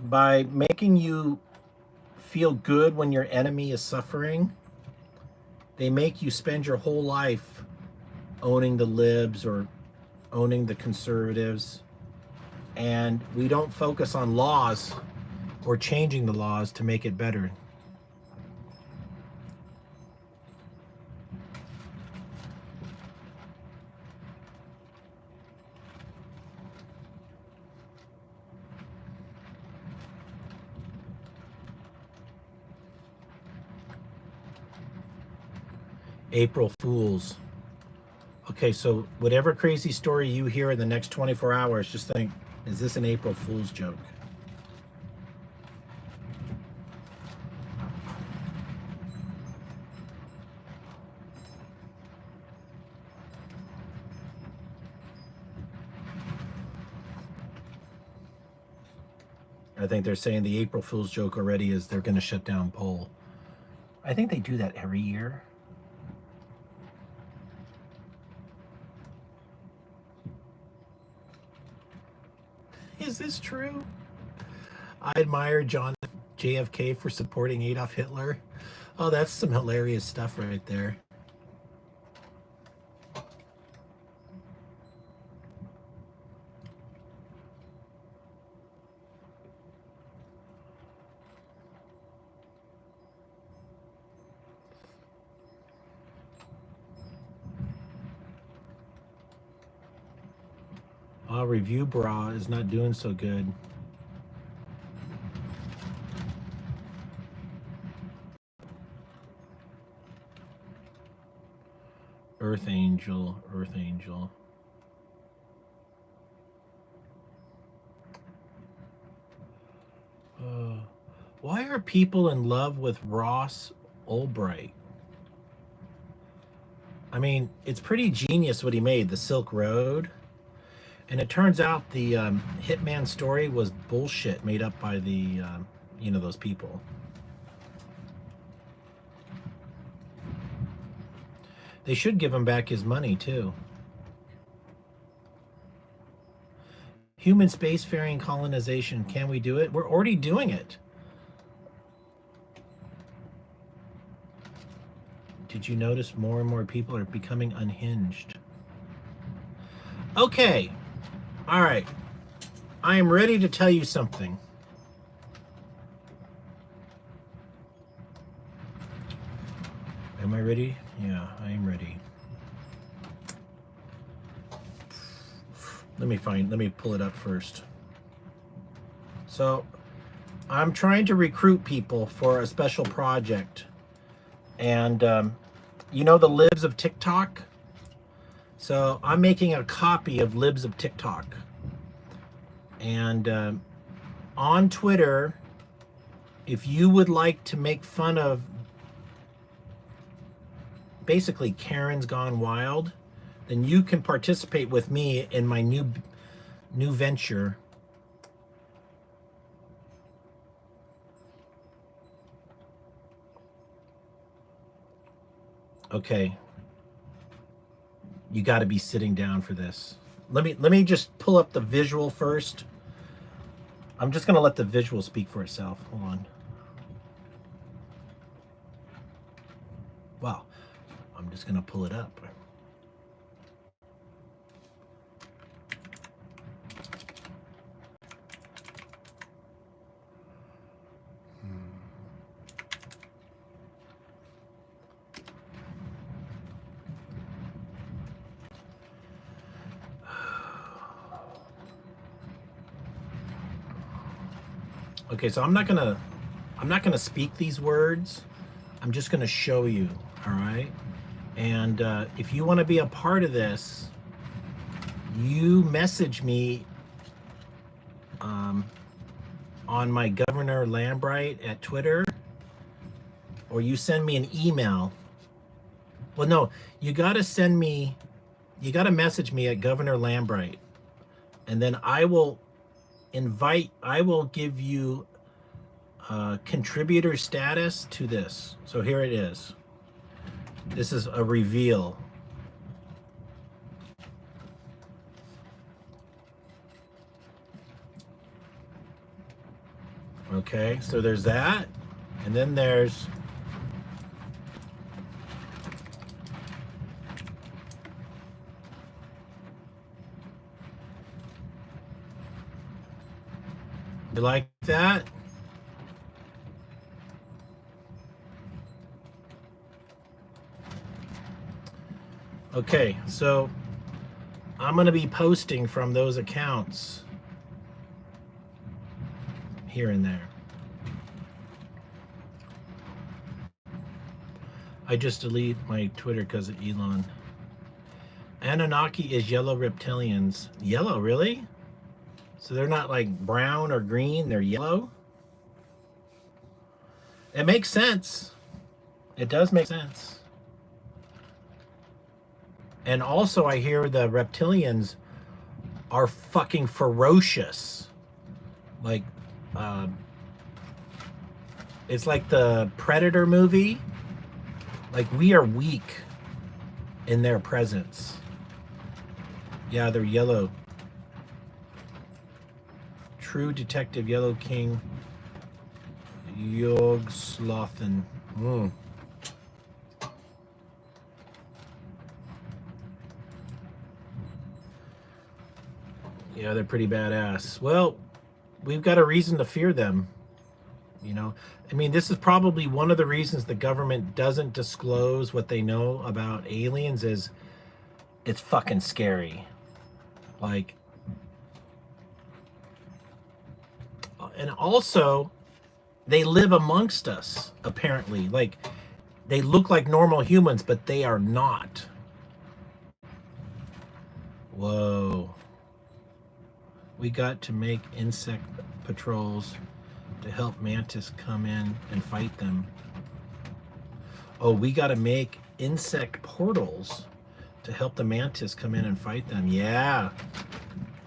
By making you feel good when your enemy is suffering, they make you spend your whole life owning the libs or owning the conservatives, and we don't focus on laws or changing the laws to make it better. April Fools. Okay, so whatever crazy story you hear in the next 24 hours, just think, is this an April Fool's joke? I think they're saying the April Fool's joke already is they're going to shut down Poll. I think they do that every year. Is this true? I admire John JFK for supporting Adolf Hitler. Oh, that's some hilarious stuff right there. Review Bra is not doing so good. Earth Angel. Why are people in love with Ross Ulbright? I mean, it's pretty genius what he made, the Silk Road. And it turns out the Hitman story was bullshit made up by the, you know, those people. They should give him back his money, too. Human spacefaring colonization, can we do it? We're already doing it. Did you notice more and more people are becoming unhinged? Okay. All right. I am ready to tell you something. Am I ready? Yeah, I am ready. Let me pull it up first. So, I'm trying to recruit people for a special project. And, you know the Libs of TikTok? So, I'm making a copy of Libs of TikTok. And on Twitter, if you would like to make fun of basically Karen's Gone Wild, then you can participate with me in my new venture. Okay. You got to be sitting down for this. Let me just pull up the visual first. I'm just going to let the visual speak for itself. Hold on. Wow. I'm just going to pull it up. Okay, so I'm not gonna speak these words. I'm just gonna show you, all right? And if you want to be a part of this, you message me on my Governor Lambright at Twitter, or you send me an email. Well, no, you gotta message me at Governor Lambright, and then I will give you contributor status to this. So here it is. This is a reveal. Okay, so there's that. And then there's you like that? Okay, so I'm going to be posting from those accounts here and there. I just delete my Twitter because of Elon. Anunnaki is yellow reptilians. Yellow, really? So they're not like brown or green, they're yellow? It makes sense. It does make sense. And also I hear the reptilians are fucking ferocious. Like, it's like the Predator movie. Like, we are weak in their presence. Yeah, they're yellow. True Detective Yellow King Yog Slothin. Yeah, they're pretty badass. Well, we've got a reason to fear them. You know, I mean, this is probably one of the reasons the government doesn't disclose what they know about aliens is it's fucking scary. Like, and also they live amongst us, apparently. Like, they look like normal humans, but they are not. Whoa. We got to make insect patrols to help mantis come in and fight them. Oh, we got to make insect portals to help the mantis come in and fight them. Yeah.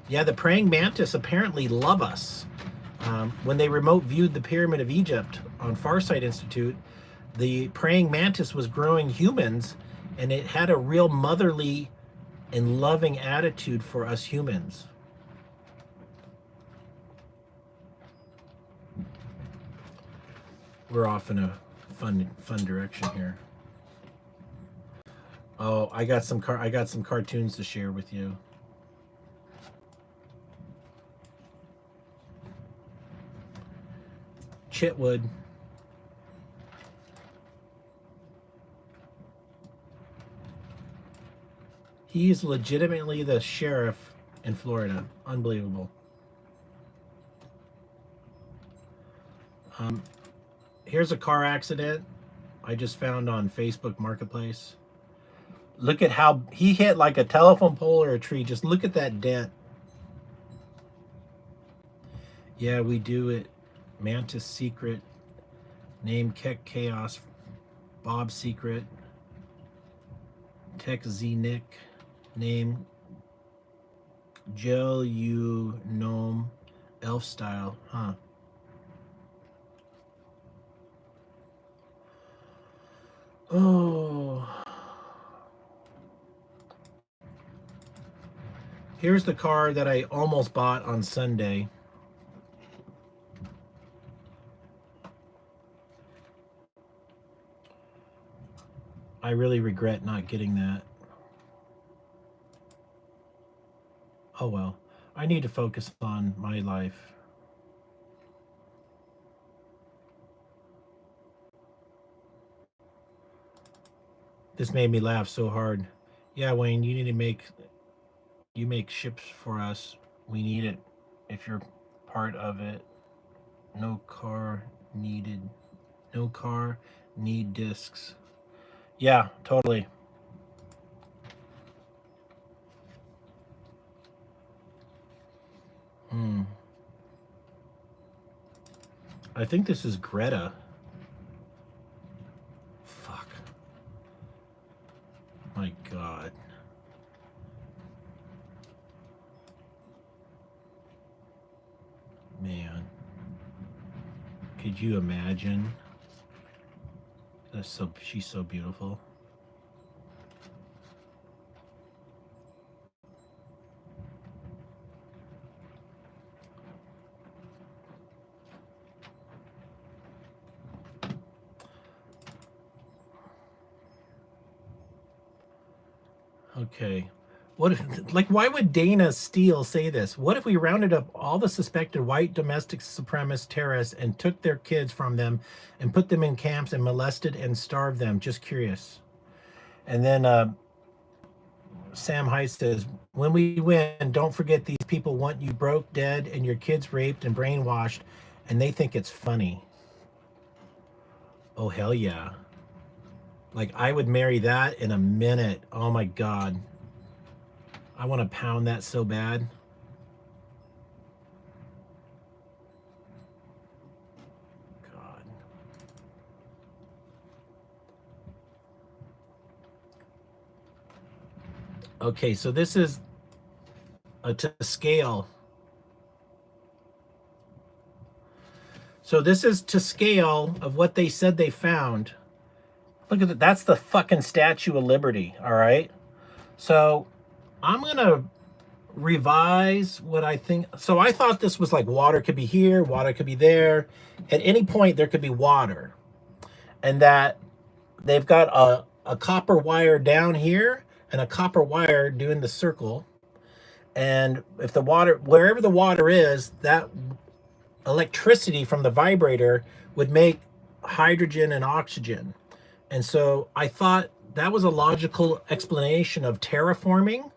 Yeah, the praying mantis apparently love us. When they remote viewed the Pyramid of Egypt on Farsight Institute, the praying mantis was growing humans, and it had a real motherly and loving attitude for us humans. We're off in a fun direction here. Oh, I got some cartoons to share with you. Chitwood. He is legitimately the sheriff in Florida. Unbelievable. Here's a car accident I just found on Facebook Marketplace. Look at how he hit like a telephone pole or a tree. Just look at that dent. Yeah, we do it. Mantis Secret. Name Keck Chaos. Bob Secret. Tech Z Nick. Name Gel U Gnome. Elf Style. Huh. Oh. Here's the car that I almost bought on Sunday. I really regret not getting that. Oh well, I need to focus on my life. This made me laugh so hard. Yeah, Wayne, you need to make ships for us. We need it if you're part of it. No car needed. No car need discs. Yeah, totally. I think this is Greta. Fuck. My God. Man. Could you imagine? She's so beautiful. Okay. What if, like, why would Dana Steele say this? What if we rounded up all the suspected white domestic supremacist terrorists and took their kids from them and put them in camps and molested and starved them? Just curious. And then Sam Heiss says, when we win, don't forget these people want you broke, dead, and your kids raped and brainwashed, and they think it's funny. Oh, hell yeah. Like, I would marry that in a minute. Oh, my God. I want to pound that so bad. God. Okay, so this is to scale. So this is to scale of what they said they found. Look at that. That's the fucking Statue of Liberty, all right? So I'm going to revise what I think. So I thought this was like water could be here, water could be there. At any point, there could be water. And that they've got a copper wire down here and a copper wire doing the circle. And if the water, wherever the water is, that electricity from the vibrator would make hydrogen and oxygen. And so I thought that was a logical explanation of terraforming.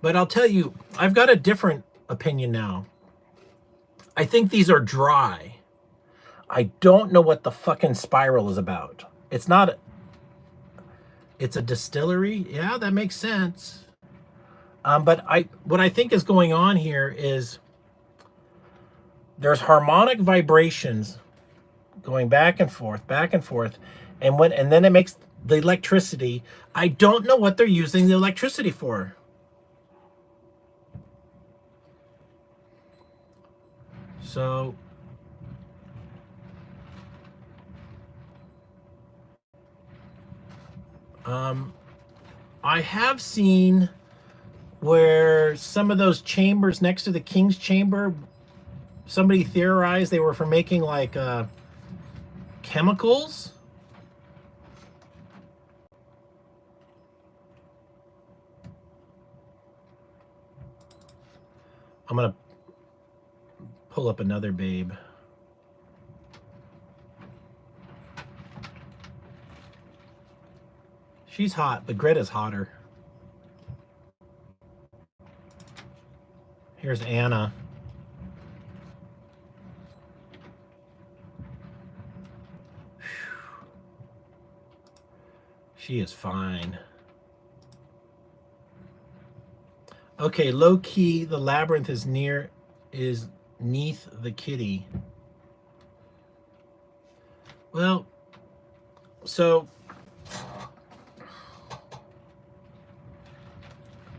But I'll tell you, I've got a different opinion now. I think these are dry. I don't know what the fucking spiral is about. It's not, it's a distillery. Yeah, that makes sense. But what I think is going on here is there's harmonic vibrations going back and forth, And then it makes the electricity. I don't know what they're using the electricity for. So I have seen where some of those chambers next to the king's chamber, somebody theorized they were for making like chemicals. I'm gonna pull up another babe. She's hot, but Greta's hotter. Here's Anna. She is fine. Okay, low key, the labyrinth is neath the kitty. Well, so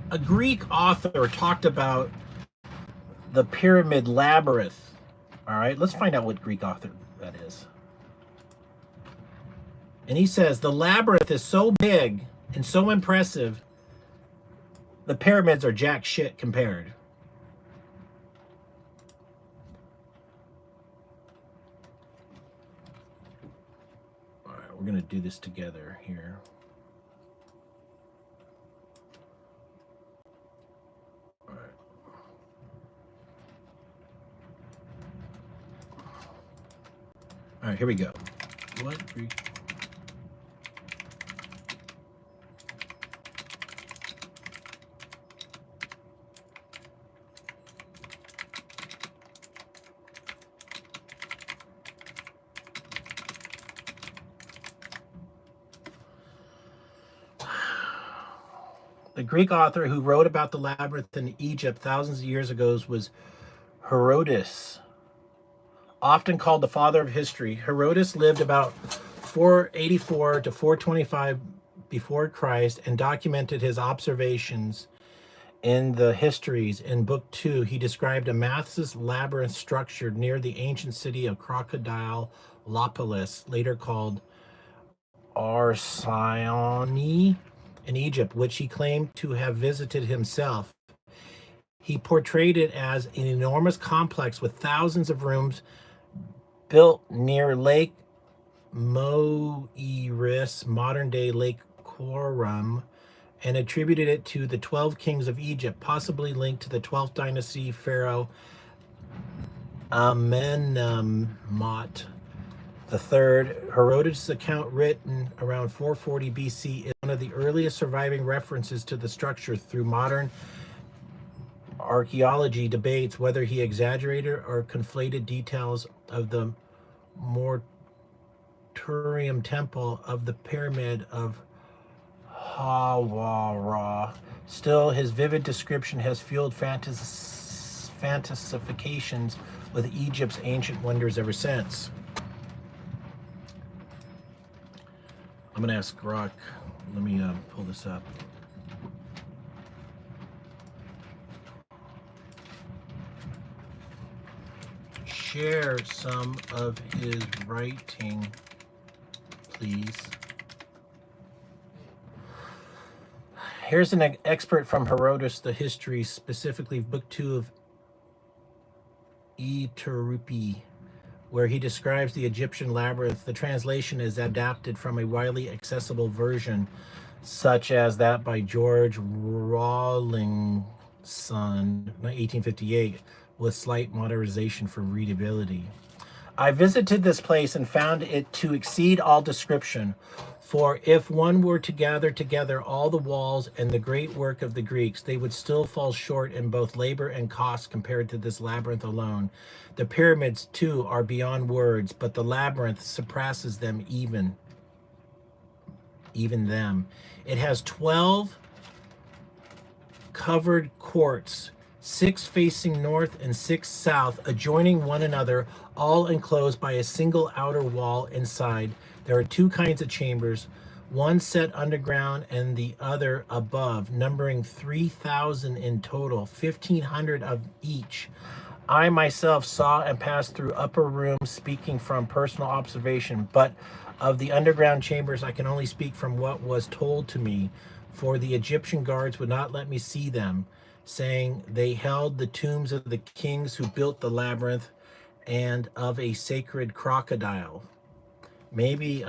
a Greek author talked about the pyramid labyrinth. All right, let's find out what Greek author that is. And he says the labyrinth is so big and so impressive, the pyramids are jack shit compared. All right, we're gonna do this together here. All right. All right, here we go. What Greek? The Greek author who wrote about the labyrinth in Egypt thousands of years ago was Herodotus, often called the father of history. Herodotus lived about 484 to 425 before Christ and documented his observations in the histories. In Book 2, he described a massive labyrinth structure near the ancient city of Crocodilopolis, later called Arsione, in Egypt, which he claimed to have visited himself. He portrayed it as an enormous complex with thousands of rooms built near Lake Moeris, modern-day Lake Coram, and attributed it to the 12 kings of Egypt, possibly linked to the 12th dynasty pharaoh Amenemhat III. Herodotus' account, written around 440 BC, is one of the earliest surviving references to the structure. Through modern archaeology debates whether he exaggerated or conflated details of the mortuorium temple of the pyramid of Hawara. Still, his vivid description has fueled fantasifications with Egypt's ancient wonders ever since. I'm gonna ask Grok. Let me pull this up. Share some of his writing, please. Here's an expert from Herodotus, the history, specifically Book 2 of Iturupi, where he describes the Egyptian labyrinth. The translation is adapted from a widely accessible version, such as that by George Rawlinson, 1858, with slight modernization for readability. I visited this place and found it to exceed all description. For if one were to gather together all the walls and the great work of the Greeks, they would still fall short in both labor and cost compared to this labyrinth alone. The pyramids, too, are beyond words, but the labyrinth surpasses them even them. It has 12 covered courts 6 facing north and 6 south, adjoining one another, all enclosed by a single outer wall inside. There are 2 kinds of chambers, one set underground and the other above, numbering 3,000 in total, 1,500 of each. I myself saw and passed through upper rooms, speaking from personal observation, but of the underground chambers I can only speak from what was told to me, for the Egyptian guards would not let me see them, saying they held the tombs of the kings who built the labyrinth and of a sacred crocodile. Maybe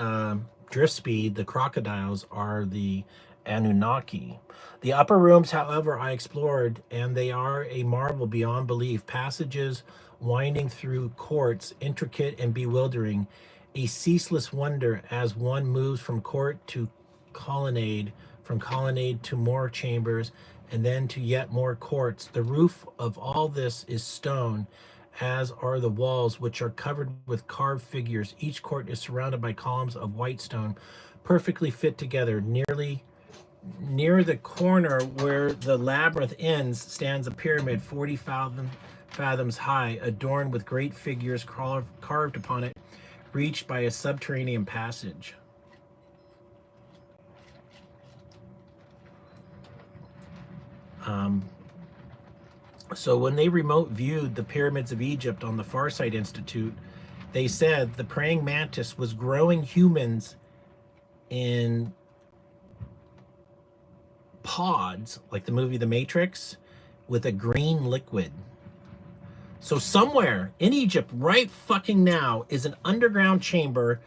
drift speed, the crocodiles are the Anunnaki. The upper rooms, however, I explored, and they are a marvel beyond belief. Passages winding through courts, intricate and bewildering, a ceaseless wonder as one moves from court to colonnade, from colonnade to more chambers, and then to yet more courts. The roof of all this is stone, as are the walls, which are covered with carved figures. Each court is surrounded by columns of white stone, perfectly fit together. Near the corner where the labyrinth ends stands a pyramid 40 fathoms high, adorned with great figures carved upon it, reached by a subterranean passage. So when they remote viewed the pyramids of Egypt on the Farsight Institute, they said the praying mantis was growing humans in pods, like the movie The Matrix, with a green liquid. So somewhere in Egypt right fucking now is an underground chamber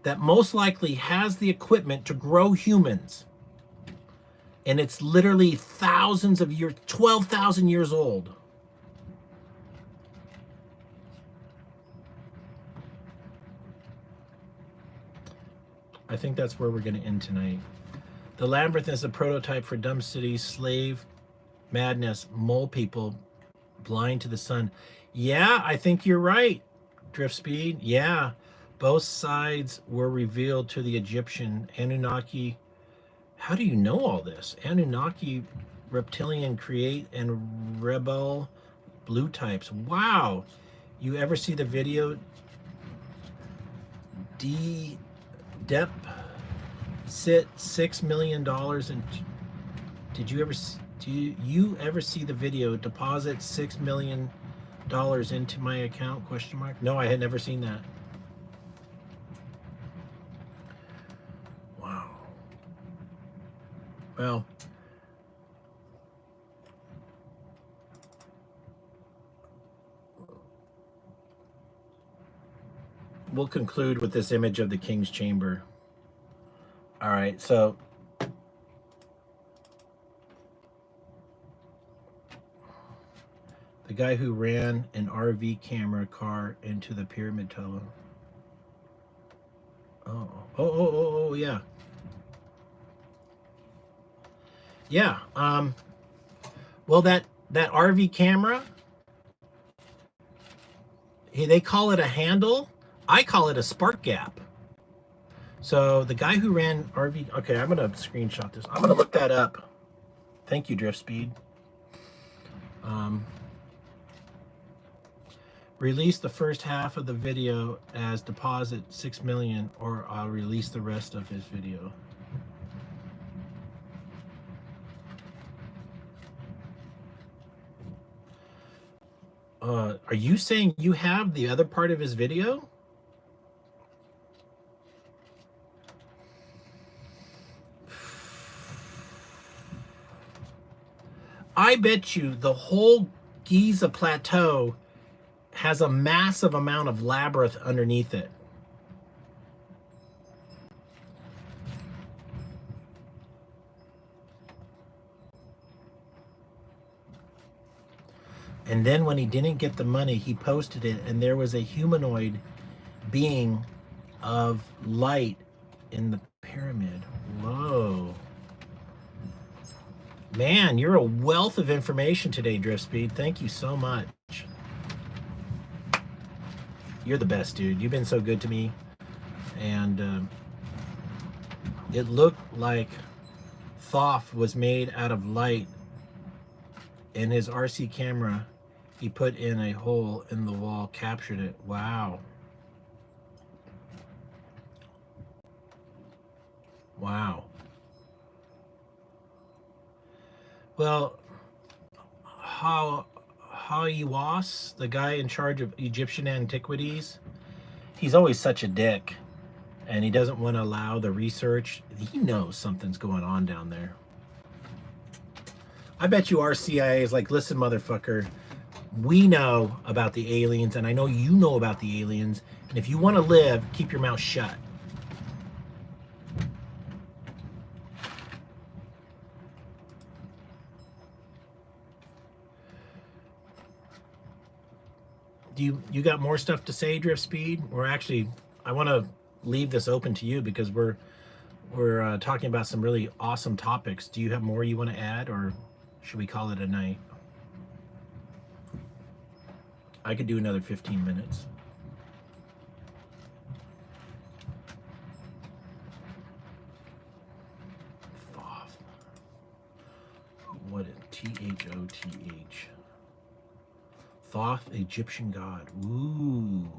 that most likely has the equipment to grow humans. And it's literally thousands of years, 12,000 years old. I think that's where we're going to end tonight. The labyrinth is a prototype for dumb cities, slave madness, mole people, blind to the sun. Yeah, I think you're right, Drift Speed. Yeah, both sides were revealed to the Egyptian. Anunnaki. How do you know all this? Anunnaki, reptilian, create, and rebel blue types. Wow. You ever see the video? Depp sit $6 million and did you ever see the video deposit $6 million into my account, question mark? No, I had never seen that. Wow. Well, we'll conclude with this image of the King's Chamber. All right, so the guy who ran an RV camera car into the pyramid tunnel. Oh, yeah. Yeah, well, that RV camera, they call it a handle. I call it a spark gap. So the guy who ran RV, okay, I'm gonna screenshot this. I'm gonna look that up. Thank you, Drift Speed. Release the first half of the video as deposit 6 million, or I'll release the rest of his video. Are you saying you have the other part of his video? I bet you the whole Giza Plateau has a massive amount of labyrinth underneath it. And then when he didn't get the money, he posted it, and there was a humanoid being of light in the pyramid. Whoa. Man, you're a wealth of information today, Drift Speed. Thank you so much. You're the best, dude. You've been so good to me. And it looked like Thoth was made out of light in his RC camera, he put in a hole in the wall, captured it. Wow. Wow. Well, Hawass, the guy in charge of Egyptian antiquities, he's always such a dick, and he doesn't want to allow the research. He knows something's going on down there. I bet you our CIA is like, listen, motherfucker, we know about the aliens, and I know you know about the aliens, and if you want to live, keep your mouth shut. You got more stuff to say, Drift Speed? We're actually, I want to leave this open to you because we're talking about some really awesome topics. Do you have more you want to add, or should we call it a night? I could do another 15 minutes. Thoth. What? Thoth. Thoth, Egyptian god. Ooh.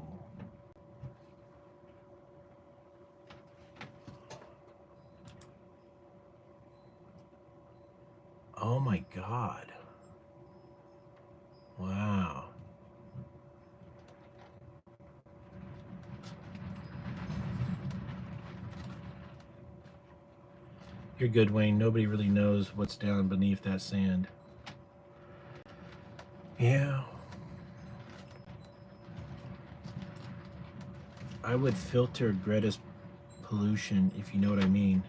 Oh my God. Wow. You're good, Wayne. Nobody really knows what's down beneath that sand. Yeah. I would filter Greta's pollution, if you know what I mean.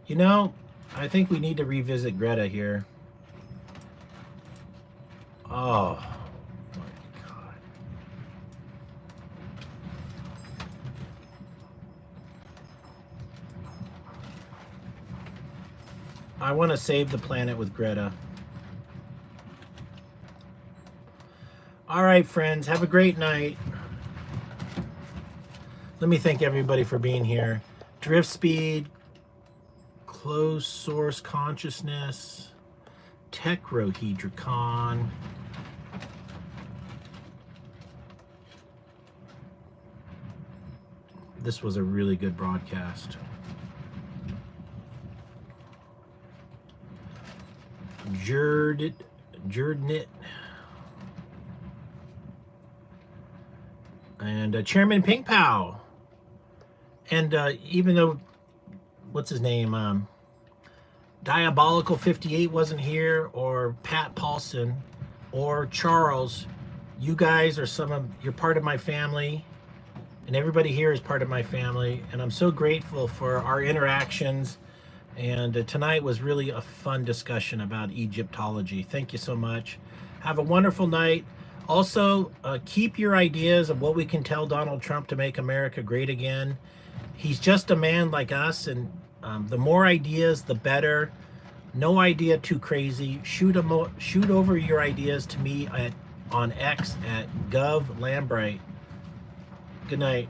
You know, I think we need to revisit Greta here. Oh my God. I want to save the planet with Greta. All right, friends, have a great night. Let me thank everybody for being here. Drift Speed, Closed Source Consciousness, Techrohedricon, this was a really good broadcast. Jerdnit, and Chairman Pink Pow. And even though, what's his name, Diabolical 58 wasn't here, or Pat Paulson, or Charles, you guys are you're part of my family, and everybody here is part of my family, and I'm so grateful for our interactions. And tonight was really a fun discussion about Egyptology. Thank you so much. Have a wonderful night. Also, keep your ideas of what we can tell Donald Trump to make America great again. He's just a man like us, and the more ideas, the better. No idea too crazy. Shoot over your ideas to me on X at @Lambright. Good night.